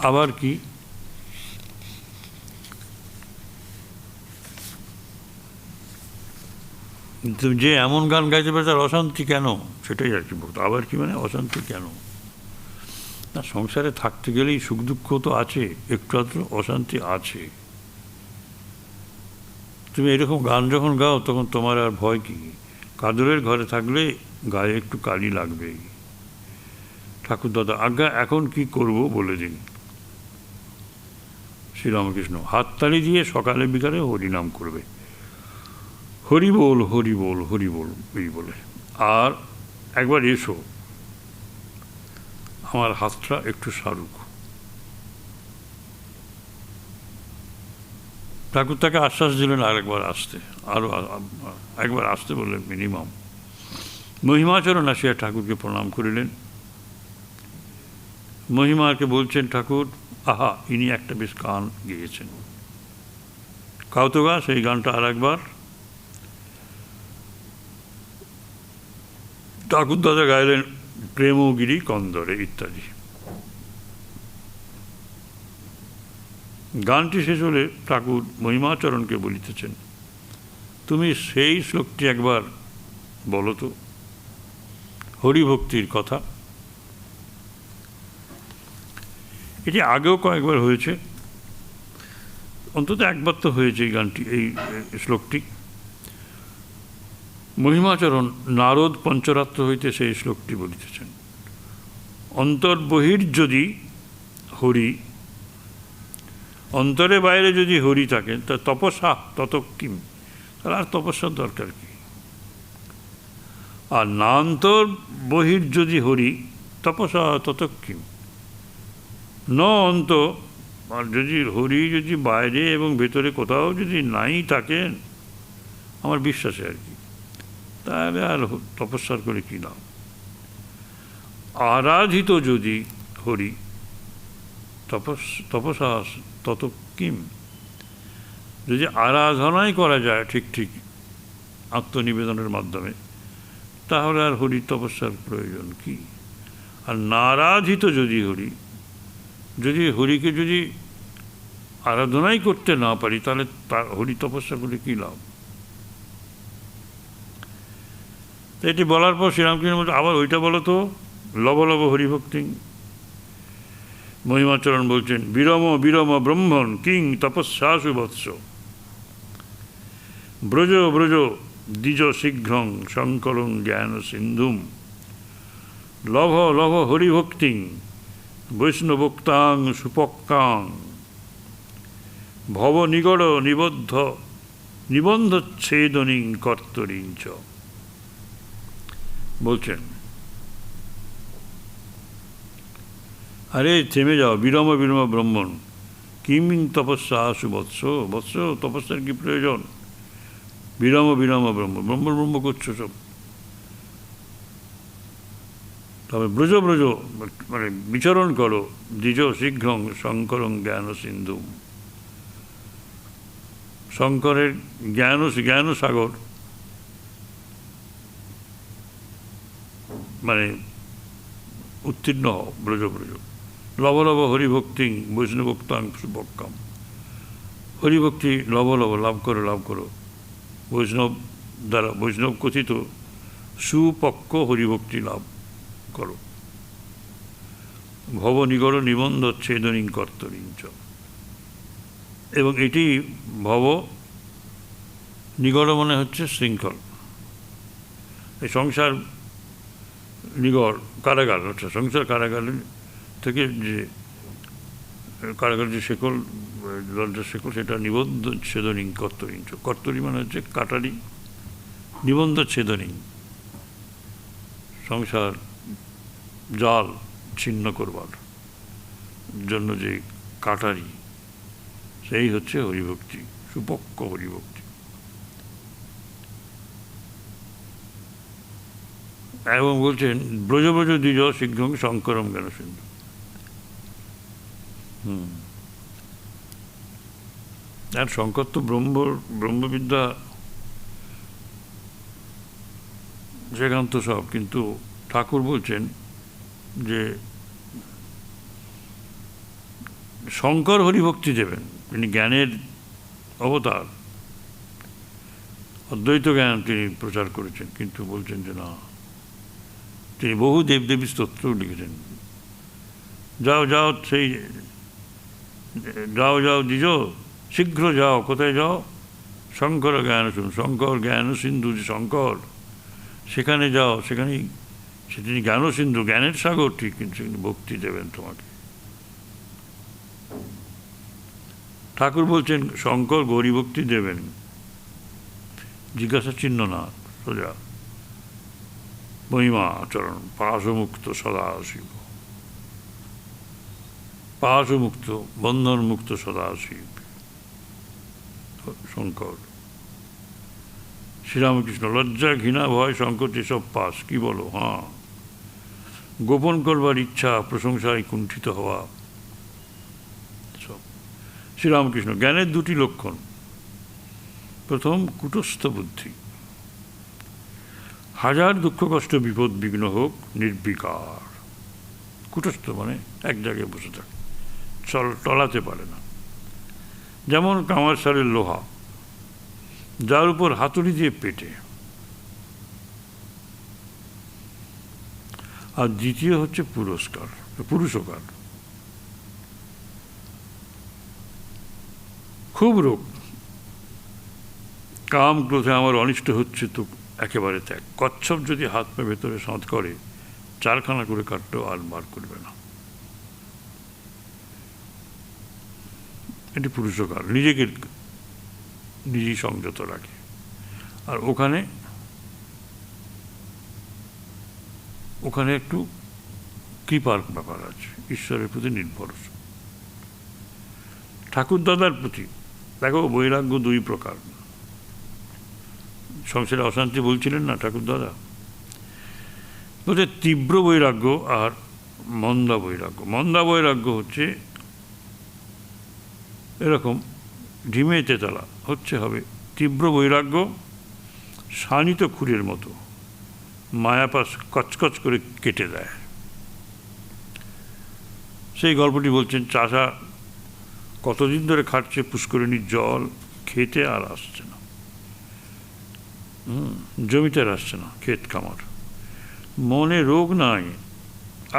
Speaker 1: আবার কি যে এমন গান গাইতে পারে তার অশান্তি কেন, সেটাই আর কি বলতো। আবার কি মানে অশান্তি কেন না, সংসারে থাকতে গেলেই সুখ দুঃখ তো আছে, একটু আধটু অশান্তি আছে। তুমি এরকম গান যখন গাও তখন তোমার আর ভয় কি? কাদরের ঘরে থাকলে গায়ে একটু কালি লাগবেই। ঠাকুর দাদা আজ্ঞা এখন কি করব বলে দিন। শ্রীরামকৃষ্ণ হাততালি দিয়ে সকালে বিকালে হরিনাম করবে, হরি বল হরি বল হরি বল এই বলে। আর একবার এসো, আমার হাতটা একটু সারুক। ঠাকুর তাকে আশ্বাস দিলেন আরেকবার আসতে, আরও একবার আসতে বললেন মিনিমাম। মহিমাচরণ আসিয়া ঠাকুরকে প্রণাম করিলেন। মহিমাকে বলছেন ঠাকুর, আহা ইনি একটা বেশ গান গেয়েছেন, কাউতগা সেই গানটা আর একবার। ঠাকুর দাদা গাইলেন প্রেমগিরি কন্দরে ইত্যাদি। গানটি শেষ হলে ঠাকুর মহিমাচরণকে বলিতেছেন, তুমি সেই শ্লোকটি একবার বলো তো, হরিভক্তির কথা। এটি আগেও কয়েকবার হয়েছে, অন্তত একবার তো হয়েছে এই গানটি, এই শ্লোকটি। মহিমাচরণ নারদ পঞ্চরাত্র হইতে সেই শ্লোকটি বলিতেছেন। অন্তর্বহির যদি হরি, অন্তরে বাইরে যদি হরি থাকেন তা তপস্যা তত কিম, তাহলে আর তপস্যার দরকার কি? আর নান্তর বহির যদি হরি তপস্যা তত কিম ন অন্ত। আর যদি হরি যদি বাইরে এবং ভেতরে কোথাও যদি নাই থাকেন, আমার বিশ্বাসে আর কি, তাহলে আর তপস্যার করে কী লাভ? আরাধিত যদি হরি তপস্যা তত কিম, যদি আরাধনাই করা যায় ঠিক ঠিক আত্মনিবেদনের মাধ্যমে, তাহলে আর হরির তপস্যার প্রয়োজন কি? আর নারাধিত যদি হরি, যদি হরিকে যদি আরাধনাই করতে না পারি, তাহলে তার হরি তপস্যা করে কী লাভ? তো এটি বলার পর শ্রীরামকৃষ্ণ বলছে, আবার ওইটা বলো তো, লব লব হরিভক্তি। মহিমাচরণ বলছেন, বিরম বিরম ব্রহ্মণ কিং তপস্যাসু বৎস, ব্রজ ব্রজ দ্বিজ শীঘ্রং শঙ্করং জ্ঞান সিন্ধুম, লভ লভ হরিভক্তি বৈষ্ণভোক্তাং সুপক্কাং, ভব নিগড় নিবদ্ধ নিবন্ধচ্ছেদনীং কর্তরিঞ্চ। বলছেন, আরে থেমে যাও, বিরম বিরম ব্রহ্মণ কিং তপস্যা আসু বৎস, বৎস তপস্যার কি প্রয়োজন? বিরম বিরম ব্রহ্ম, ব্রহ্ম ব্রহ্ম করছো সব। তবে ব্রজ ব্রজ মানে বিচরণ করো, দ্বিজ শীঘ্রং শঙ্করং জ্ঞান সিন্ধু, শঙ্করের জ্ঞান সাগর মানে উত্তীর্ণ হও, ব্রজ ব্রজ। লব লব হরিভক্তি বৈষ্ণভক্তাং সুপক্কাম, হরিভক্তি লব লব লাভ করো, লাভ করো বৈষ্ণব দ্বারা, বৈষ্ণব কথিত সুপক্ক হরিভক্তি লাভ করো। ভব নিগড় নিবন্ধ ছেদনীং কর্তরিঞ্চ, এবং এটি ভব নিগড় মানে হচ্ছে শৃঙ্খল। এই সংসার নিগড় কারাগার, আচ্ছা সংসার কারাগারের থেকে যে কারাগার যে শেকল, দরজার শেকল, সেটা নিবন্ধ ছেদনিং কর্তরিং। কর্তরি মানে হচ্ছে কাটারি, নিবন্ধ ছেদনিং সংসার জাল ছিন্ন করবার জন্য যে কাটারি, সেই হচ্ছে হরিভক্তি, সুপক্ষ হরিভক্তি। এবং বলছেন ব্রজ ব্রজ দ্বিজ শীঘ্রং শঙ্করম জ্ঞান সিন্ধু। আর শঙ্কর তো ব্রহ্মবিদ্যা সেখান্ত সব, কিন্তু ঠাকুর বলছেন যে শঙ্কর হরিভক্তি দেবেন, তিনি জ্ঞানের অবতার, অদ্বৈত জ্ঞান তিনি প্রচার করেছেন, কিন্তু বলছেন যে না, তিনি বহু দেবদেবী স্তোত্রও লিখেছেন। যাও যাও, সেই যাও যাও দ্বিজ, শীঘ্র যাও, কোথায় যাও? শঙ্কর জ্ঞান সিন্ধু, শঙ্কর জ্ঞান সিন্ধু যে শঙ্কর, সেখানে যাও, সেখানেই তিনি জ্ঞান সিন্ধু, জ্ঞানের সাগর ঠিক, কিন্তু সেখানে ভক্তি দেবেন তোমাকে। ঠাকুর বলছেন শঙ্কর গৌরী ভক্তি দেবেন, জিজ্ঞাসা চিহ্ন না, সোজা মহিমা আচরণ, পাশমুক্ত সদাশিব, পাশমুক্ত বন্ধন মুক্ত সদাশিব শঙ্কর। শ্রীরামকৃষ্ণ লজ্জা ঘৃণা ভয় সংকট এসব পাস, কি বলো? হ্যাঁ, গোপন করবার ইচ্ছা, প্রশংসায় কুণ্ঠিত হওয়া, সব শ্রীরামকৃষ্ণ। জ্ঞানের দুটি লক্ষণ, প্রথম কুটস্থ বুদ্ধি, হাজার দুঃখ কষ্ট বিপদ বিঘ্ন হোক নির্বিকার। কুটস্থ মানে এক জায়গায় বসে থাকে, টলাতে পারে না, যেমন কামার সারের লোহা, যার উপর হাতুড়ি দিয়ে পেটে। আর দ্বিতীয় হচ্ছে পুরুষকার, খুব রোগ, কাম ক্রোধে আমার অনিষ্ট হচ্ছে, তো একেবারে ত্যাগ। কচ্ছপ যদি হাত পা ভেতরে সাঁত করে, চারখানা করে কাটলেও আর বার করবে না। এটি পুরুষকার, নিজেই সংযত রাখে। আর ওখানে একটু কৃপার ব্যাপার আছে, ঈশ্বরের প্রতি নির্ভরশীল। ঠাকুর দাদার প্রতি দেখো, বৈরাগ্য দুই প্রকার। সংসারে অশান্তি বলছিলেন না ঠাকুর দাদা, বলছে তীব্র বৈরাগ্য আর মন্দা বৈরাগ্য। মন্দা বৈরাগ্য হচ্ছে এরকম ঢিমে তেতলা হবে। তীব্র বৈরাগ্য শানিত খুরের মতো, মায়াপাশ কচকচ করে কেটে দেয়। সেই গল্পটি বলছেন, চাষা কতদিন ধরে খাটছে, পুষ্করিণীর জল খেতে আর আসছে না, জমিতে আর আসছে না, ক্ষেত খামার, মনে রোগ নাই।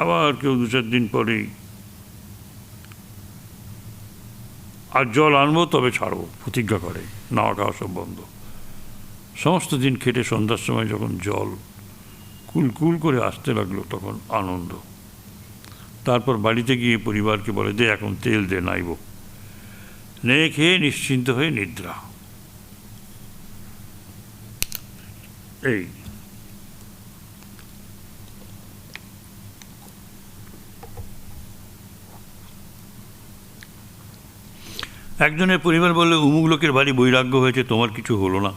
Speaker 1: আবার কেউ 2-4 দিন পরেই, আর জল আনবো তবে ছাড়বো, প্রতিজ্ঞা করে, নাওয়া খাওয়া সব বন্ধ। সমস্ত দিন খেটে সন্ধ্যার সময় যখন জল কুলকুল করে আসতে লাগলো, তখন আনন্দ। তারপর বাড়িতে গিয়ে পরিবারকে বলে, দে এখন তেল দে, নাইব, নে খেয়ে নিশ্চিন্ত হয়ে নিদ্রা। এই একজনের পরিবার বললে, অমুক লোকের ভারী বৈরাগ্য হয়েছে, তোমার কিছু হলো না।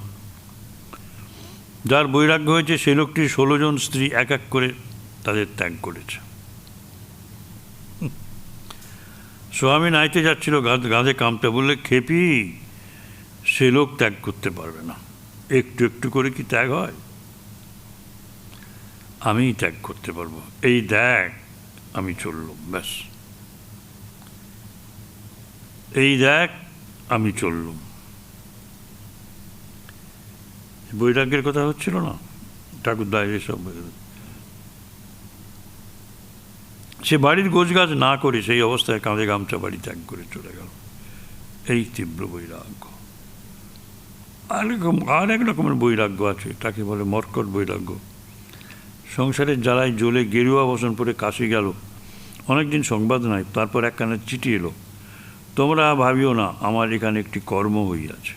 Speaker 1: যার বৈরাগ্য হয়েছে সে লোকটির 16 জন স্ত্রী এক এক করে তাদের ত্যাগ করেছে। স্বামী নাইতে যাচ্ছিল, গাঁধে কামটা বললে, খেপি, সে লোক ত্যাগ করতে পারবে না, একটু একটু করে কি ত্যাগ হয়? আমি ত্যাগ করতে পারবো, এই দেখ আমি চললুম, ব্যাস, এই দেখ আমি চললুম। বৈরাগ্যের কথা হচ্ছিল না ঠাকুরদা, এসব। সে বাড়ির গোছগাছ না করে সেই অবস্থায় কাঁধে গামছা বাড়ি ত্যাগ করে চলে গেল। এই তীব্র বৈরাগ্য। আর এক রকমের বৈরাগ্য আছে, তাকে বলে মর্কট বৈরাগ্য। সংসারের জ্বালায় জ্বলে গেরুয়া বসন পরে কাশি গেল, অনেকদিন সংবাদ নাই, তারপর একখানা চিঠি এলো, তোমরা ভাবিও না, আমার এখানে একটি কর্ম হইয়াছে।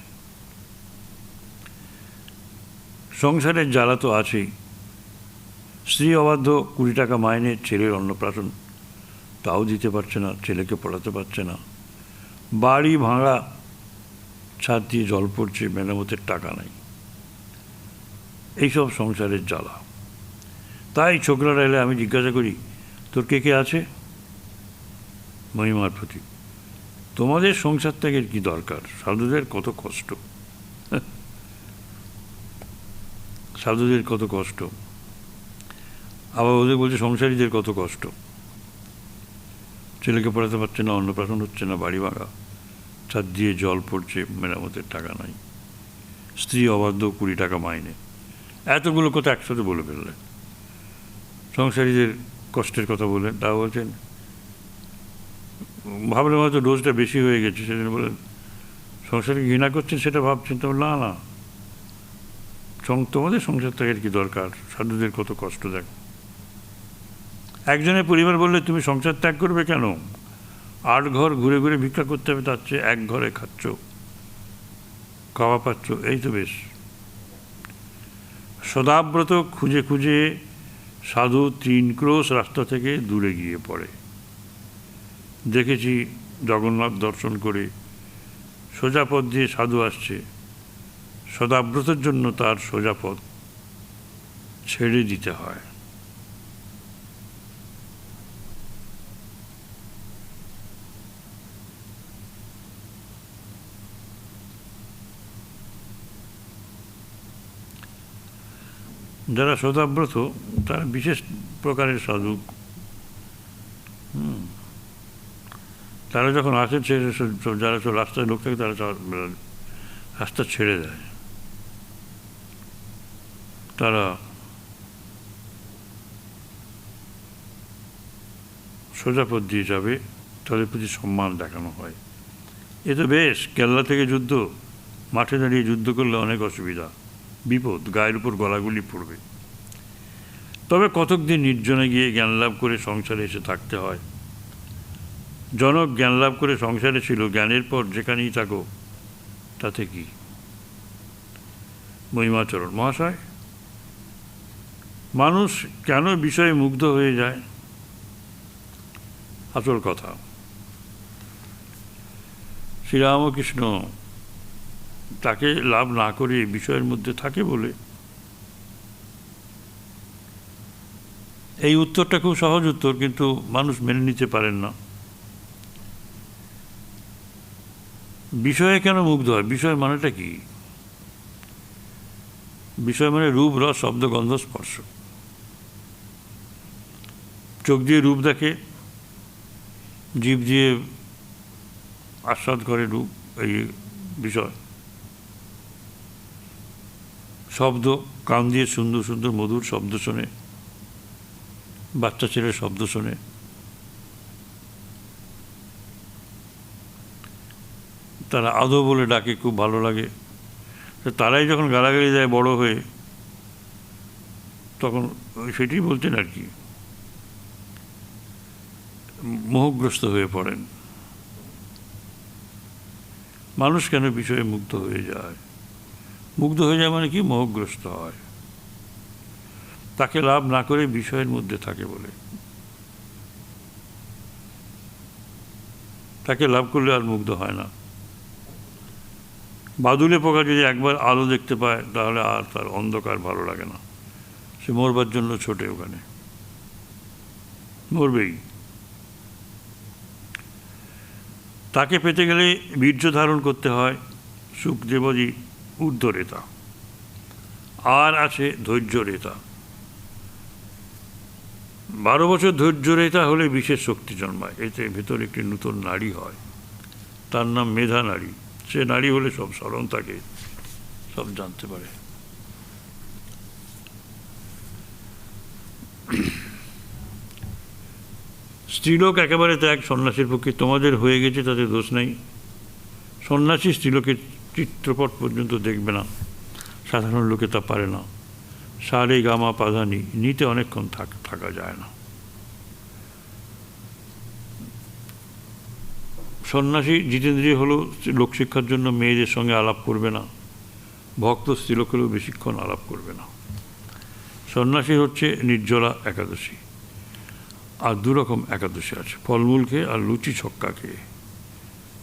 Speaker 1: সংসারের জ্বালা তো আছেই, স্ত্রী অবাধ্য, 20 টাকা মাইনে, ছেলের অন্নপ্রাশন তাও দিতে পারছে না, ছেলেকে পড়াতে পারছে না, বাড়ি ভাঙা, ছাদ দিয়ে জল পড়ছে, মেরামতের টাকা নাই। এইসব সংসারের জ্বালা। তাই ছোকরারা এলে আমি জিজ্ঞাসা করি, তোর কে কে আছে? মহিমার প্রতি, তোমাদের সংসার ত্যাগের কি দরকার? সাধুদের কত কষ্ট, সাধুদের কত কষ্ট। আবার ওদের বলছে সংসারীদের কত কষ্ট, ছেলেকে পড়াতে পারছে না, অন্নপ্রাশন হচ্ছে না, বাড়ি ভাঙা, ছাদ দিয়ে জল পড়ছে, মেরামতের টাকা নাই, স্ত্রী অবাধ্য, 20 টাকা মাইনে। এতগুলো কথা একসাথে বলে ফেললেন, সংসারীদের কষ্টের কথা বললেন। তা বলছেন, ভাবলেন হয়তো ডোজটা বেশি হয়ে গেছে, সেজন্য বলেন সংসারকে ঘৃণা করছেন, সেটা ভাবছেন। তো না না, তোমাদের সংসার ত্যাগের কি দরকার? সাধুদের কত কষ্ট দেখ। একজনের পরিবার বললে, তুমি সংসার ত্যাগ করবে কেন? 8 ঘর ঘুরে ঘুরে ভিক্ষা করতে হবে, তার চেয়ে 1 ঘরে খাচ্ছ, খাওয়া পাচ্ছ, এই তো বেশ। সদাব্রত খুঁজে খুঁজে সাধু 3 ক্রোশ রাস্তা থেকে দূরে গিয়ে পড়ে। দেখেছি জগন্নাথ দর্শন করে সোজা পথ দিয়ে সাধু আসছে, সদাব্রতের জন্য তার সোজা পথ ছেড়ে দিতে হয়। যারা সদাব্রত তারা বিশেষ প্রকারের সাধু। তারা যখন আসে, যারা সব রাস্তায় লোক থাকে, তারা রাস্তা ছেড়ে দেয়, তারা সোজা পথ দিয়ে যাবে, তাদের প্রতি সম্মান দেখানো হয়। এ তো বেশ, কেল্লা থেকে যুদ্ধ, মাঠে দাঁড়িয়ে যুদ্ধ করলে অনেক অসুবিধা, বিপদ, গায়ের উপর গলাগুলি পড়বে। তবে কতক দিন নির্জনে গিয়ে জ্ঞান লাভ করে সংসারে এসে থাকতে হয়। জনক জ্ঞান লাভ করে সংসারে ছিল, জ্ঞানের পর যেখানেই থাকো, তাতে কি? মহিমাচরণ মহাশয়, মানুষ কেন বিষয়ে মুগ্ধ হয়ে যায়? আসল কথা, শ্রীরামকৃষ্ণ তাকে লাভ না করে বিষয়ের মধ্যে থাকে বলে। এই উত্তরটা খুব সহজ উত্তর, কিন্তু মানুষ মেনে নিতে পারেন না। বিষয়ে কেন মুগ্ধ হয়? বিষয় মানেটা কি? বিষয় মানে রূপ, রস, শব্দ, গন্ধ, স্পর্শ। চোখ দিয়ে রূপ দেখে, জিভ দিয়ে আস্বাদ করে রূপ, এই বিষয়। শব্দ, কান দিয়ে সুন্দর সুন্দর মধুর শব্দ শোনে, বাচ্চা ছেলের শব্দ শোনে। তারা আদো বলে ডাকে, খুব ভালো লাগে। তারাই যখন গালাগালি দেয় বড় হয়ে, তখন সেটি বলতেন আর কি, মোহগ্রস্ত হয়ে পড়েন। মানুষ কেন বিষয়ে মুগ্ধ হয়ে যায়? মুগ্ধ হয়ে যায় মানে কি? মোহগ্রস্ত হয়, তাকে লাভ না করে বিষয়ের মধ্যে থাকে বলে। তাকে লাভ করলে আর মুগ্ধ হয় না। বাদুলে পোকা যদি একবার আলো দেখতে পায়, তাহলে আর তার অন্ধকার ভালো লাগে না, সে মরবার জন্য ছোটে, ওখানে মরবেই। তাকে পেতে গেলে বীর্য ধারণ করতে হয়, সুখদেবজি ঊর্ধ্বরেতা, আর আছে ধৈর্য রেতা। 12 বছর ধৈর্য রেতা হলে বিশেষ শক্তি জন্মায়, এতে ভেতরে একটি নূতন নারী হয়, তার নাম মেধা নারী। সে নারী হলে সব স্মরণ থাকে, সব জানতে পারে। স্ত্রীলোক একেবারে ত্যাগ সন্ন্যাসীর পক্ষে। তোমাদের হয়ে গেছে, তাতে দোষ নেই। সন্ন্যাসী স্ত্রীলোকের চিত্রপট পর্যন্ত দেখবে না, সাধারণ লোকে তা পারে না। সা রে গা মা পা ধা নি, নিতে অনেকক্ষণ থাকা যায় না। সন্ন্যাসী জিতেন্দ্রিয় হলো লোকশিক্ষার জন্য মেয়েদের সঙ্গে আলাপ করবে না, ভক্ত স্ত্রীলোক হলেও বেশিক্ষণ আলাপ করবে না। সন্ন্যাসী হচ্ছে নির্জলা একাদশী। আর দুরকম একাদশী আছে, ফলমূল খেয়ে আর লুচি ছক্কা খেয়ে।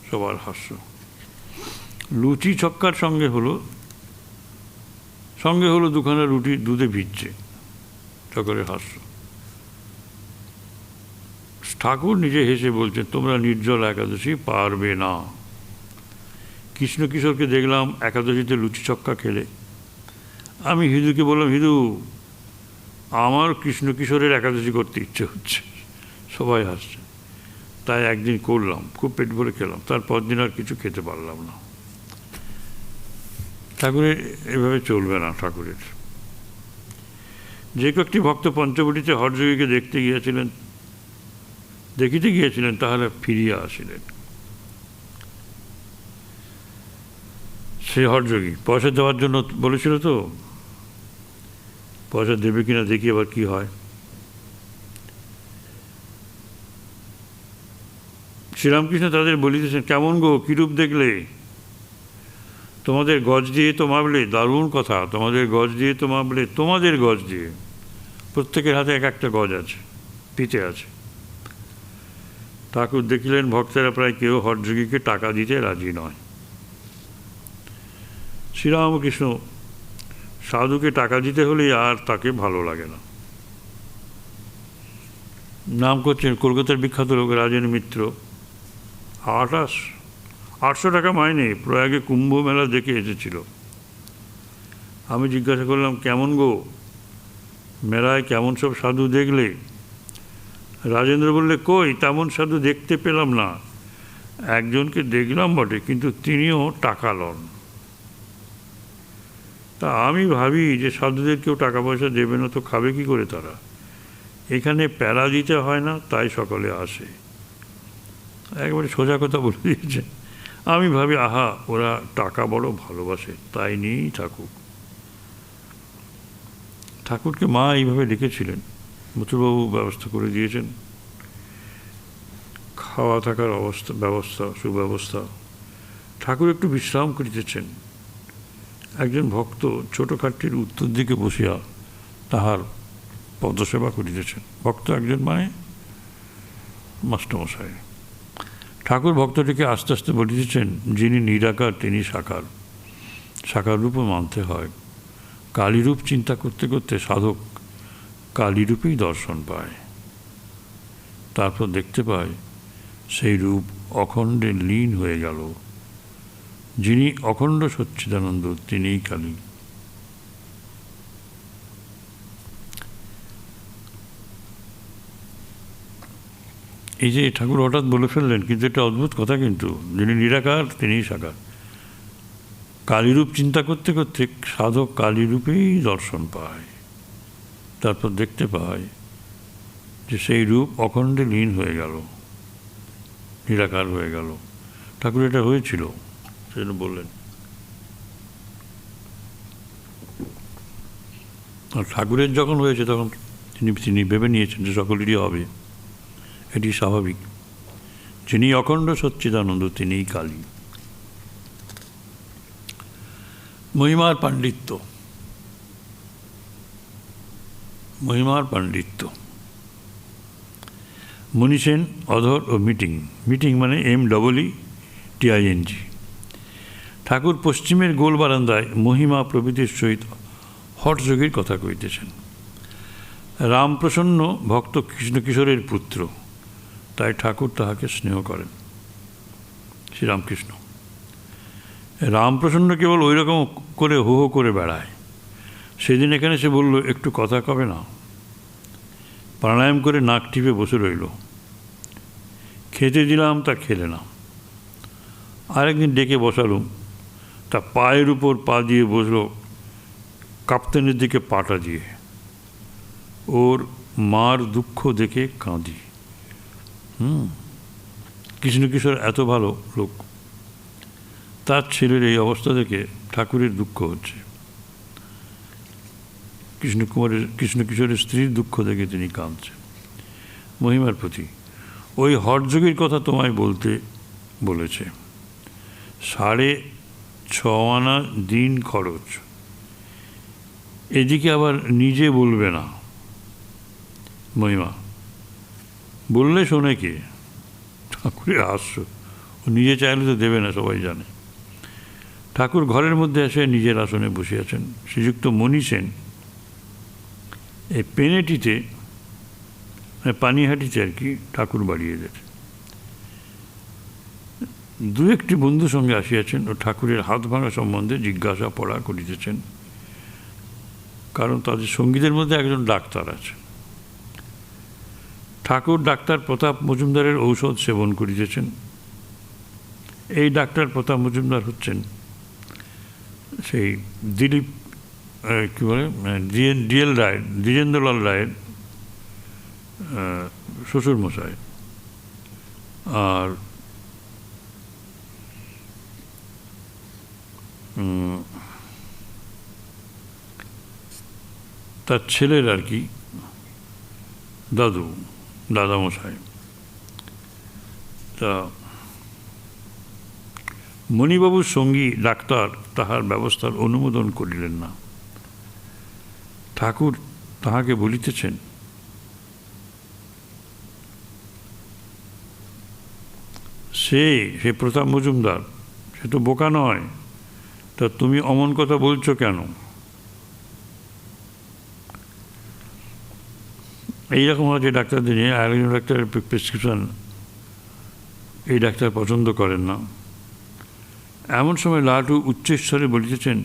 Speaker 1: সবার হাস্য। লুচি ছক্কার সঙ্গে হলো দুখানা রুটি দুধে ভিজছে, সকলের হাস্য। ঠাকুর নিজে হেসে বলছেন, তোমরা নির্জলা একাদশী পারবে না। কৃষ্ণ কিশোরকে দেখলাম একাদশীতে লুচি ছক্কা খেলে। আমি হিঁদুকে বললাম, হিঁদু আমার কৃষ্ণ কিশোরের একাদশী করতে ইচ্ছে হচ্ছে। সবাই হাসছে। তাই একদিন করলাম, খুব পেট ভরে খেলাম, তারপর দিন আর কিছু খেতে পারলাম না। ঠাকুরের এভাবে চলবে না। ঠাকুরের যে কয়েকটি ভক্ত পঞ্চবটিতে হরযোগীকে দেখিতে গিয়েছিলেন, তাহলে ফিরিয়া আসিলেন। সে হরযোগী পয়সা দেওয়ার জন্য বলেছিল, তো পয়সা দেবে কিনা দেখি আবার কি হয়। শ্রীরামকৃষ্ণ তাদের বলিতেছেন, কেমন গো, কিরূপ দেখলে? তোমাদের গজ দিয়ে তো মাপলে, দারুণ কথা, তোমাদের গজ দিয়ে তো মাপলে, তোমাদের গজ দিয়ে। প্রত্যেকের হাতে এক একটা গজ আছে, পিঠে আছে। ঠাকুর দেখিলেন ভক্তেরা প্রায় কেউ হরযোগীকে টাকা দিতে রাজি নয়। শ্রীরামকৃষ্ণ, সাধুকে টাকা দিতে হলেই আর তাকে ভালো লাগে না। নাম করছেন কলকাতার বিখ্যাত লোক রাজেন মিত্র, 800 টাকা মাইনে প্রয়াগে কুম্ভ মেলা দেখে এসেছিল। আমি জিজ্ঞাসা করলাম, কেমন গো, মেলায় কেমন সব সাধু দেখলে? রাজেন্দ্র বললে, কই তেমন সাধু দেখতে পেলাম না। একজনকে দেখলাম বটে, কিন্তু তিনিও টাকা লন। তা আমি ভাবি যে সাধুদের কেউ টাকা পয়সা দেবে না তো খাবে কি করে তারা? এখানে প্যারা দিতে হয় না, তাই সকলে আসে। একবারে সোজা কথা বলে দিয়েছে। আমি ভাবি, আহা, ওরা টাকা বড় ভালোবাসে, তাই নিয়েই থাকুক। ঠাকুরকে মা এইভাবে লিখেছিলেন, মথুরবাবু ব্যবস্থা করে দিয়েছেন, খাওয়া থাকার ব্যবস্থা, সুব্যবস্থা। ঠাকুর একটু বিশ্রাম করিতেছেন। একজন ভক্ত ছোটোখাটটির উত্তর দিকে বসিয়া তাহার পদসেবা করিতেছেন। ভক্ত একজন মানে মাস্টারমশাই। ঠাকুর ভক্তটিকে আস্তে আস্তে বলিতেছেন, যিনি নিরাকার তিনি সাকার, সাকার রূপও মানতে হয়। কালীরূপ চিন্তা করতে করতে সাধক কালীরূপেই দর্শন পায়। তারপর দেখতে পায় সেই রূপ অখণ্ডে লীন হয়ে গেল। যিনি অখণ্ড সচ্চিদানন্দ তিনিই কালী। এই যে ঠাকুর হঠাৎ বলে ফেললেন, কিন্তু এটা অদ্ভুত কথা। কিন্তু যিনি নিরাকার তিনিই সাকার, কালীরূপ চিন্তা করতে করতে সাধক কালীরূপেই দর্শন পায়। তারপর দেখতে পায় যে সেই রূপ অখণ্ডে লীন হয়ে গেল, নিরাকার হয়ে গেল। ঠাকুর এটা হয়েছিল, সেজন্য বললেন। আর ঠাকুরের যখন হয়েছে তখন তিনি ভেবে নিয়েছেন যে সকলেরই হবে, এটি স্বাভাবিক। যিনি অখণ্ড সচ্চিদানন্দ তিনিই কালী। মহিমার পাণ্ডিত্য। মহিমার পাণ্ডিত্য। মনীষেন, অধর ও মিটিং মানে MEETING। ঠাকুর পশ্চিমের গোল বারান্দায় মহিমা প্রভৃতির সহিত হঠযোগীর কথা কইতেছেন। রামপ্রসন্ন ভক্ত কৃষ্ণকিশোরের পুত্র, তাই ঠাকুর তাহাকে স্নেহ করেন। শ্রীরামকৃষ্ণ, রামপ্রসন্ন কেবল ওই রকম করে হো হো করে বেড়ায়। সেদিন এখানে সে বলল, একটু কথা কবে না? প্রাণায়াম করে নাক টিপে বসে রইল। খেতে দিলাম, তা খেলে না। আরেকদিন ডেকে বসালুম, তা পায়ের উপর পা দিয়ে বসলো, কাপ্তানের দিকে পাটা দিয়ে। ওর মার দুঃখ দেখে কাঁদি। কৃষ্ণকিশোর এত ভালো লোক, তার ছেলের এই অবস্থা দেখে ঠাকুরের দুঃখ হচ্ছে। কৃষ্ণকিশোরের স্ত্রীর দুঃখ দেখে তিনি কাঁদছেন মহিমার প্রতি। ওই হঠযোগীর কথা তোমায় বলতে বলেছে, 6.5 আনা দিন খরচ, এদিকে আবার নিজে বলবে না। মহিমা, বললে শোনে কে? ঠাকুরের হাস্য। ও নিজে চাইলে তো দেবে না, সবাই জানে। ঠাকুর ঘরের মধ্যে এসে নিজের আসনে বসে আছেন। শ্রীযুক্ত মণি সেন এই পেনেটিতে, পানিহাটিতে আর কি, ঠাকুর বাড়িয়ে দেন। দু একটি বন্ধু সঙ্গে আসিয়াছেন ও ঠাকুরের হাত ভাঙা সম্বন্ধে জিজ্ঞাসা পড়া করিতেছেন, কারণ তাদের সঙ্গীদের মধ্যে একজন ডাক্তার আছে। ঠাকুর ডাক্তার প্রতাপ মজুমদারের ঔষধ সেবন করিতেছেন। এই ডাক্তার প্রতাপ মজুমদার হচ্ছেন সেই দিলীপ কী বলে ডিএল রায়, দ্বিজেন্দ্রলাল রায়ের শ্বশুরমশাই। আর তার ছেলের আর কি দাদামশাই। তা মণিবাবুর সঙ্গী ডাক্তার তাহার ব্যবস্থার অনুমোদন করিলেন না। ঠাকুর তাহাকে বলিতেছেন, সে প্রতাপ মজুমদার, সে তো বোকা নয়, তা তুমি অমন কথা বলছো কেন? এইরকম হচ্ছে ডাক্তারদের নিয়ে। আরেকজন ডাক্তারের প্রেসক্রিপশন এই ডাক্তার পছন্দ করেন না। এমন সময় লাটু উচ্চস্বরে বলিতেছেন,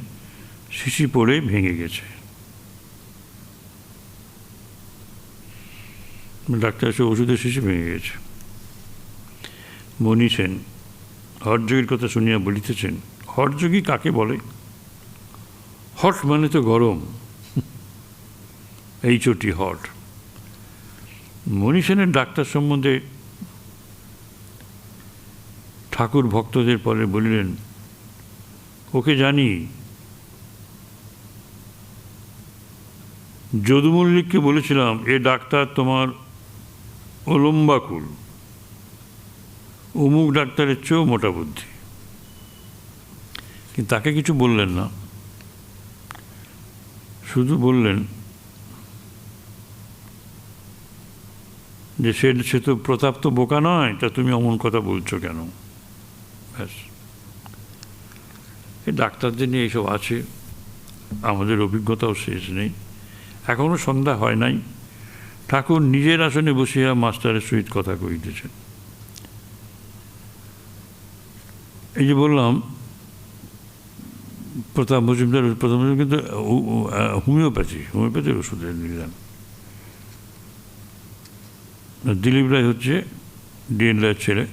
Speaker 1: শিশি পড়ে ভেঙে গেছে। ডাক্তার এসে ওষুধের শিশি ভেঙে গেছে। মণি সেন হঠযোগীর কথা শুনিয়া বলিতেছেন, হঠযোগী কাকে বলে? হট মানে তো গরম, এই চটি হট। মণি সেনের ডাক্তার সম্বন্ধে ঠাকুর ভক্তদের পরে বলিলেন, ওকে জানি, যদু মল্লিককে বলেছিলাম এ ডাক্তার তোমার ওলম্বাকুল, অমুক ডাক্তারের চেয়েও মোটা বুদ্ধি। কিন্তু তাকে কিছু বললেন না, শুধু বললেন যে সে তো প্রতাপ তো বোকা নয়, তা তুমি অমন কথা বলছো কেন? ব্যাস। এই ডাক্তারদের নিয়ে এইসব আছে, আমাদের অভিজ্ঞতাও শেষ নেই। এখনও সন্ধ্যা হয় নাই, ঠাকুর নিজের আসনে বসিয়া মাস্টারের সহিত কথা কহিতেছেন। এই যে বললাম প্রতাপ মজুমদার কিন্তু হোমিওপ্যাথির ওষুধের নিলেন। দিলীপ রায় হচ্ছে ডিএন রায়ের ছেলে।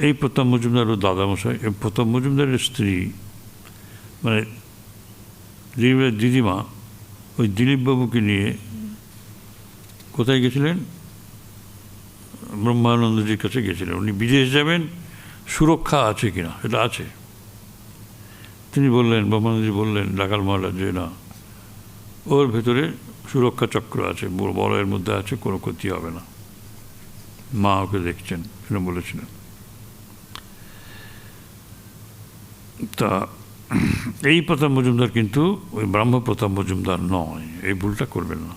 Speaker 1: এই প্রতাপ মজুমদার ও দাদামশাই। প্রতাপ মজুমদারের স্ত্রী মানে দিলীপ রায়ের দিদিমা ওই দিলীপবাবুকে নিয়ে কোথায় গেছিলেন? ব্রহ্মানন্দজির কাছে গেছিলেন। উনি বিদেশ যাবেন, সুরক্ষা আছে কিনা, এটা আছে। তিনি বললেন, ব্রহ্মানন্দজি বললেন ডাকাল মহারাজ, যে না, ওর ভেতরে সুরক্ষা চক্র আছে, বলয়ের মধ্যে আছে, কোনো ক্ষতি হবে না। মা ওকে দেখছেন, সেটা বলেছিলেন। তা এই প্রতাপ মজুমদার কিন্তু ওই ব্রাহ্ম প্রতাপ মজুমদার নয়, এই ভুলটা করবেন না।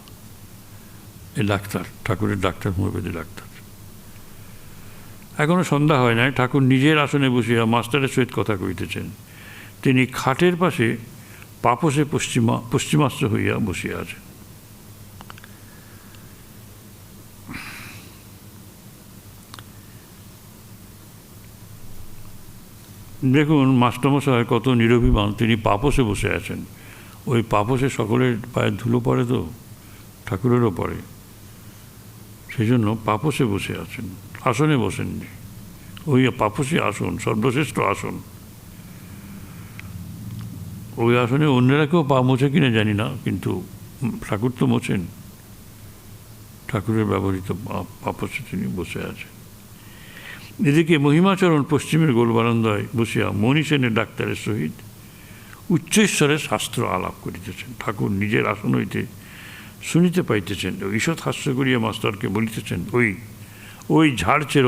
Speaker 1: এই ডাক্তার, ঠাকুরের ডাক্তার, হোমিওপ্যাথি ডাক্তার। এখনো সন্ধ্যা হয় নাই, ঠাকুর নিজের আসনে বসিয়া মাস্টারের সহিত কথা কহিতেছেন। তিনি খাটের পাশে পাপসে পশ্চিমাস্ত হইয়া বসিয়া আছেন। দেখুন মাস্টারমশাই কত নিরভিমান, তিনি পাপসে বসে আছেন। ওই পাপসে সকলের পায়ে ধুলো পড়ে, তো ঠাকুরেরও পড়ে, সেই জন্য পাপসে বসে আছেন, আসনে বসেননি। ওই পাপসই আসন, সর্বশ্রেষ্ঠ আসন। ওই আসনে অন্যরা কেউ পা মোছে কিনা জানি না, কিন্তু ঠাকুর তো মোছেন। ঠাকুরের ব্যবহৃত পাপসে তিনি বসে আছেন। এদিকে মহিমাচরণ পশ্চিমের গোল বারান্দায় বসিয়া মণি সেনের ডাক্তারের সহিত উচ্চৈশ্বরে শাস্ত্র আলাপ করিতেছেন। ঠাকুর নিজের আসন হইতে শুনিতে পাইতেছেন। ঈষৎ হাস্য করিয়া মাস্টারকে বলিতেছেন, ওই ঝাড়ছে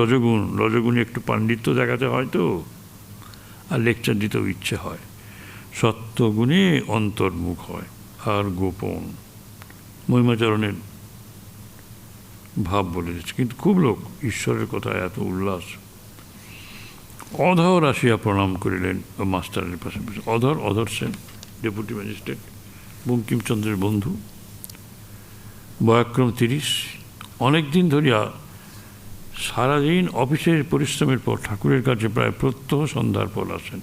Speaker 1: রজগুণে একটু পাণ্ডিত্য দেখাতে হয় তো, আর লেকচার দিতেও ইচ্ছে হয়। সত্যগুণে অন্তর্মুখ হয় আর গোপন। মহিমাচরণের ভাব বলে দিচ্ছে। কিন্তু খুব লোক ঈশ্বরের কথায় এত উল্লাস। অধর আসিয়া প্রণাম করিলেন মাস্টারের পাশে। অধর সেন, ডেপুটি ম্যাজিস্ট্রেট, বঙ্কিমচন্দ্রের বন্ধু, বয়ঃক্রম 30। অনেক দিন ধরিয়া সারাদিন অফিসের পরিশ্রমের পর ঠাকুরের কাছে প্রায় প্রত্যহ সন্ধ্যার পর আসেন।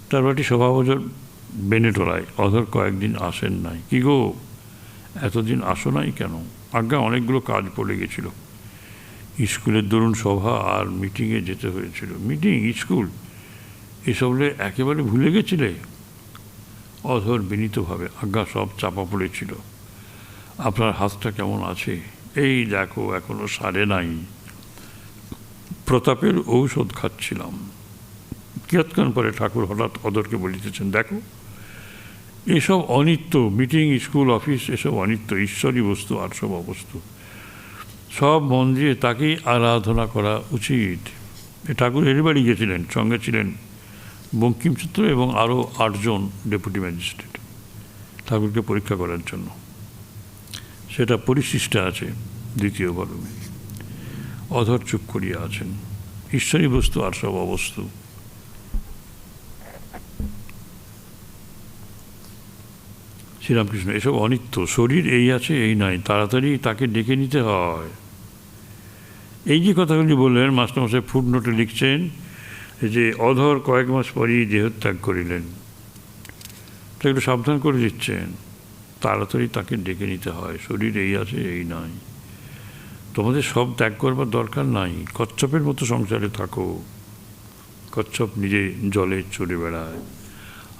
Speaker 1: তার বাড়ি শোভাবজর বেনেটোলায়। অধর কয়েকদিন আসেন নাই। কি গো, এতদিন আসো নাই কেন? আজ্ঞা, অনেকগুলো কাজ পড়ে গেছিল। স্কুলের দরুন সভা আর মিটিংয়ে যেতে হয়েছিল। মিটিং, স্কুল, এসবলে একেবারে ভুলে গেছিলে? অধর বিনীতভাবে, আজ্ঞা, সব চাপা পড়েছিল। আপনার হাতটা কেমন আছে? এই দেখো, এখনো সারে নাই। প্রতাপের ঔষধ খাচ্ছিলাম। কিয়ৎক্ষণ পরে ঠাকুর হঠাৎ অধরকে বলিতেছেন, দেখো, এসব অনিত্য। মিটিং, স্কুল, অফিস, এসব অনিত্য। ঈশ্বরই বস্তু আর সব অবস্তু। সব মন দিয়ে তাকেই আরাধনা করা উচিত। ঠাকুর এর বাড়ি গেছিলেন। সঙ্গে ছিলেন বঙ্কিমচন্দ্র এবং আরও 8 জন ডেপুটি ম্যাজিস্ট্রেট, ঠাকুরকে পরীক্ষা করার জন্য। সেটা পরিশিষ্ট আছে 2য় ভলুমে। অধর চুপ করিয়া আছেন। ঈশ্বরই বস্তু আর সব অবস্তু। শ্রীরামকৃষ্ণ, এসব অনিত্য। শরীর এই আছে, এই নাই, তাড়াতাড়ি তাকে ডেকে নিতে হয়। এই যে কথাগুলি বললেন, মাস্টারমশাই ফুটনোটে লিখছেন যে অধর কয়েক মাস পরই দেহত্যাগ করিলেন। তা একটু সাবধান করে দিচ্ছেন, তাড়াতাড়ি তাকে ডেকে নিতে হয়। শরীর এই আছে, এই নাই। তোমাদের সব ত্যাগ করবার দরকার নাই। কচ্ছপের মতো সংসারে থাকো। কচ্ছপ নিজে জলে চলে বেড়ায়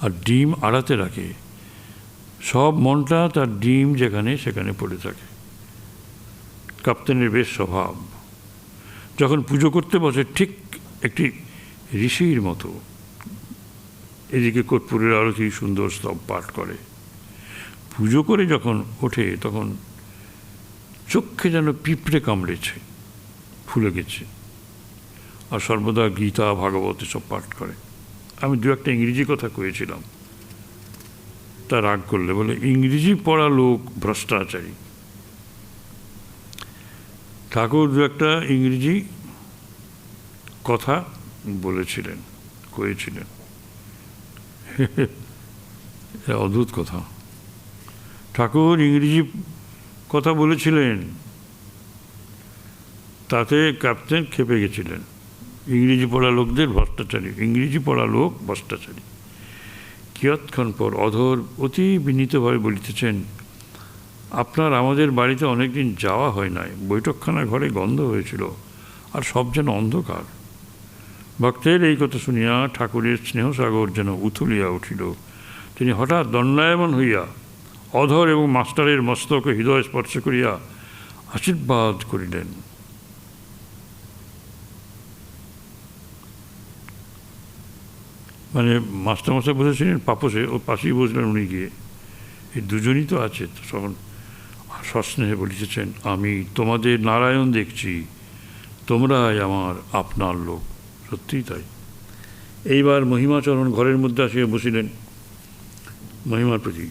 Speaker 1: আর ডিম আড়াতে রাখে। সব মনটা তার ডিম যেখানে সেখানে পড়ে থাকে। কাপ্তেনের বেশ স্বভাব। যখন পুজো করতে বসে ঠিক একটি ঋষির মতো। এদিকে কর্পূরের আরতি, সুন্দর স্তব পাঠ করে। পুজো করে যখন ওঠে তখন চক্ষে যেন পিঁপড়ে কামড়েছে, ফুলে গেছে। আর সর্বদা গীতা, ভাগবত এসব পাঠ করে। আমি 2-1টা ইংরেজি কথা কয়েছিলাম, তা রাগ করলে বলে, ইংরেজি পড়া লোক ভ্রষ্টাচারী। ঠাকুর 2-1টা ইংরেজি কথা বলেছিলেন, কয়েছিলেন। অদ্ভুত কথা। ঠাকুর ইংরেজি কথা বলেছিলেন, তাতে ক্যাপ্টেন খেপে গেছিলেন। ইংরেজি পড়া লোকদের ভ্রষ্টাচারী, ইংরেজি পড়া লোক ভ্রষ্টাচারী। কিয়ৎক্ষণ পর অধর অতি বিনীতভাবে বলিতেছেন, আপনার আমাদের বাড়িতে অনেকদিন যাওয়া হয় নাই। বৈঠকখানা ঘরে গন্ধ হয়েছিল, আর সব যেন অন্ধকার। ভক্তের এই কথা শুনিয়া ঠাকুরের স্নেহসাগর যেন উথলিয়া উঠিল। তিনি হঠাৎ দণ্ডায়মান হইয়া অধর এবং মাস্টারের মস্তকে হৃদয় স্পর্শ করিয়া আশীর্বাদ করিলেন। মানে মাস্টারমশাই বসেছিলেন পাপসে, ও পাশেই বসলেন উনি গিয়ে। এই দুজনই তো আছে। তখন সস্নেহে বলিতেছেন, আমি তোমাদের নারায়ণ দেখছি, তোমরাই আমার আপনার লোক। সত্যিই তাই। এইবার মহিমাচরণ ঘরের মধ্যে আসিয়া বসিলেন। মহিমার প্রতি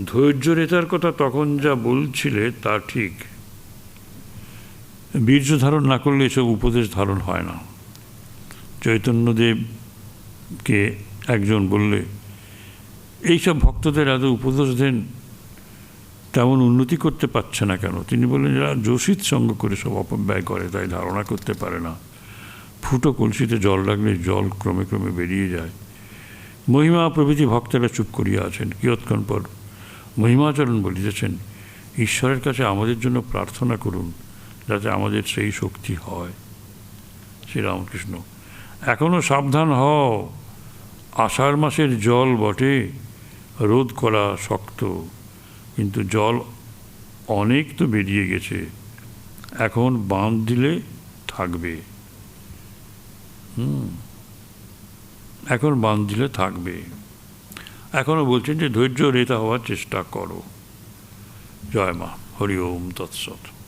Speaker 1: ধৈর্য রেতার কথা তখন যা বলছিলে তা ঠিক। বীর্য ধারণ না করলে এসব উপদেশ ধারণ হয় না। চৈতন্যদেবকে একজন বললে, এইসব ভক্তদের এত উপদেশ দেন, তেমন উন্নতি করতে পারছে না কেন? তিনি বললেন, যারা যোশিত সঙ্গ করে সব অপব্যয় করে, তাই ধারণা করতে পারে না। ফুটো কলসিতে জল রাখলে জল ক্রমে ক্রমে বেরিয়ে যায়। মহিমা প্রভৃতি ভক্তেরা চুপ করিয়া আছেন। কিয়ৎক্ষণ পর মহিমাচরণ বলিতেছেন, ঈশ্বরের কাছে আমাদের জন্য প্রার্থনা করুন, যাতে আমাদের সেই শক্তি হয়। শ্রীরামকৃষ্ণ, এখনও সাবধান হও। আষাঢ় মাসের জল বটে, রোধ করা শক্ত, কিন্তু জল অনেক তো বেরিয়ে গেছে। এখন বাঁধ দিলে থাকবে। এখন বাঁধ দিলে থাকবে। এখনও বলছেন যে ধৈর্য রেতা হওয়ার চেষ্টা করো। জয় মা, হরি ওম তৎসৎ।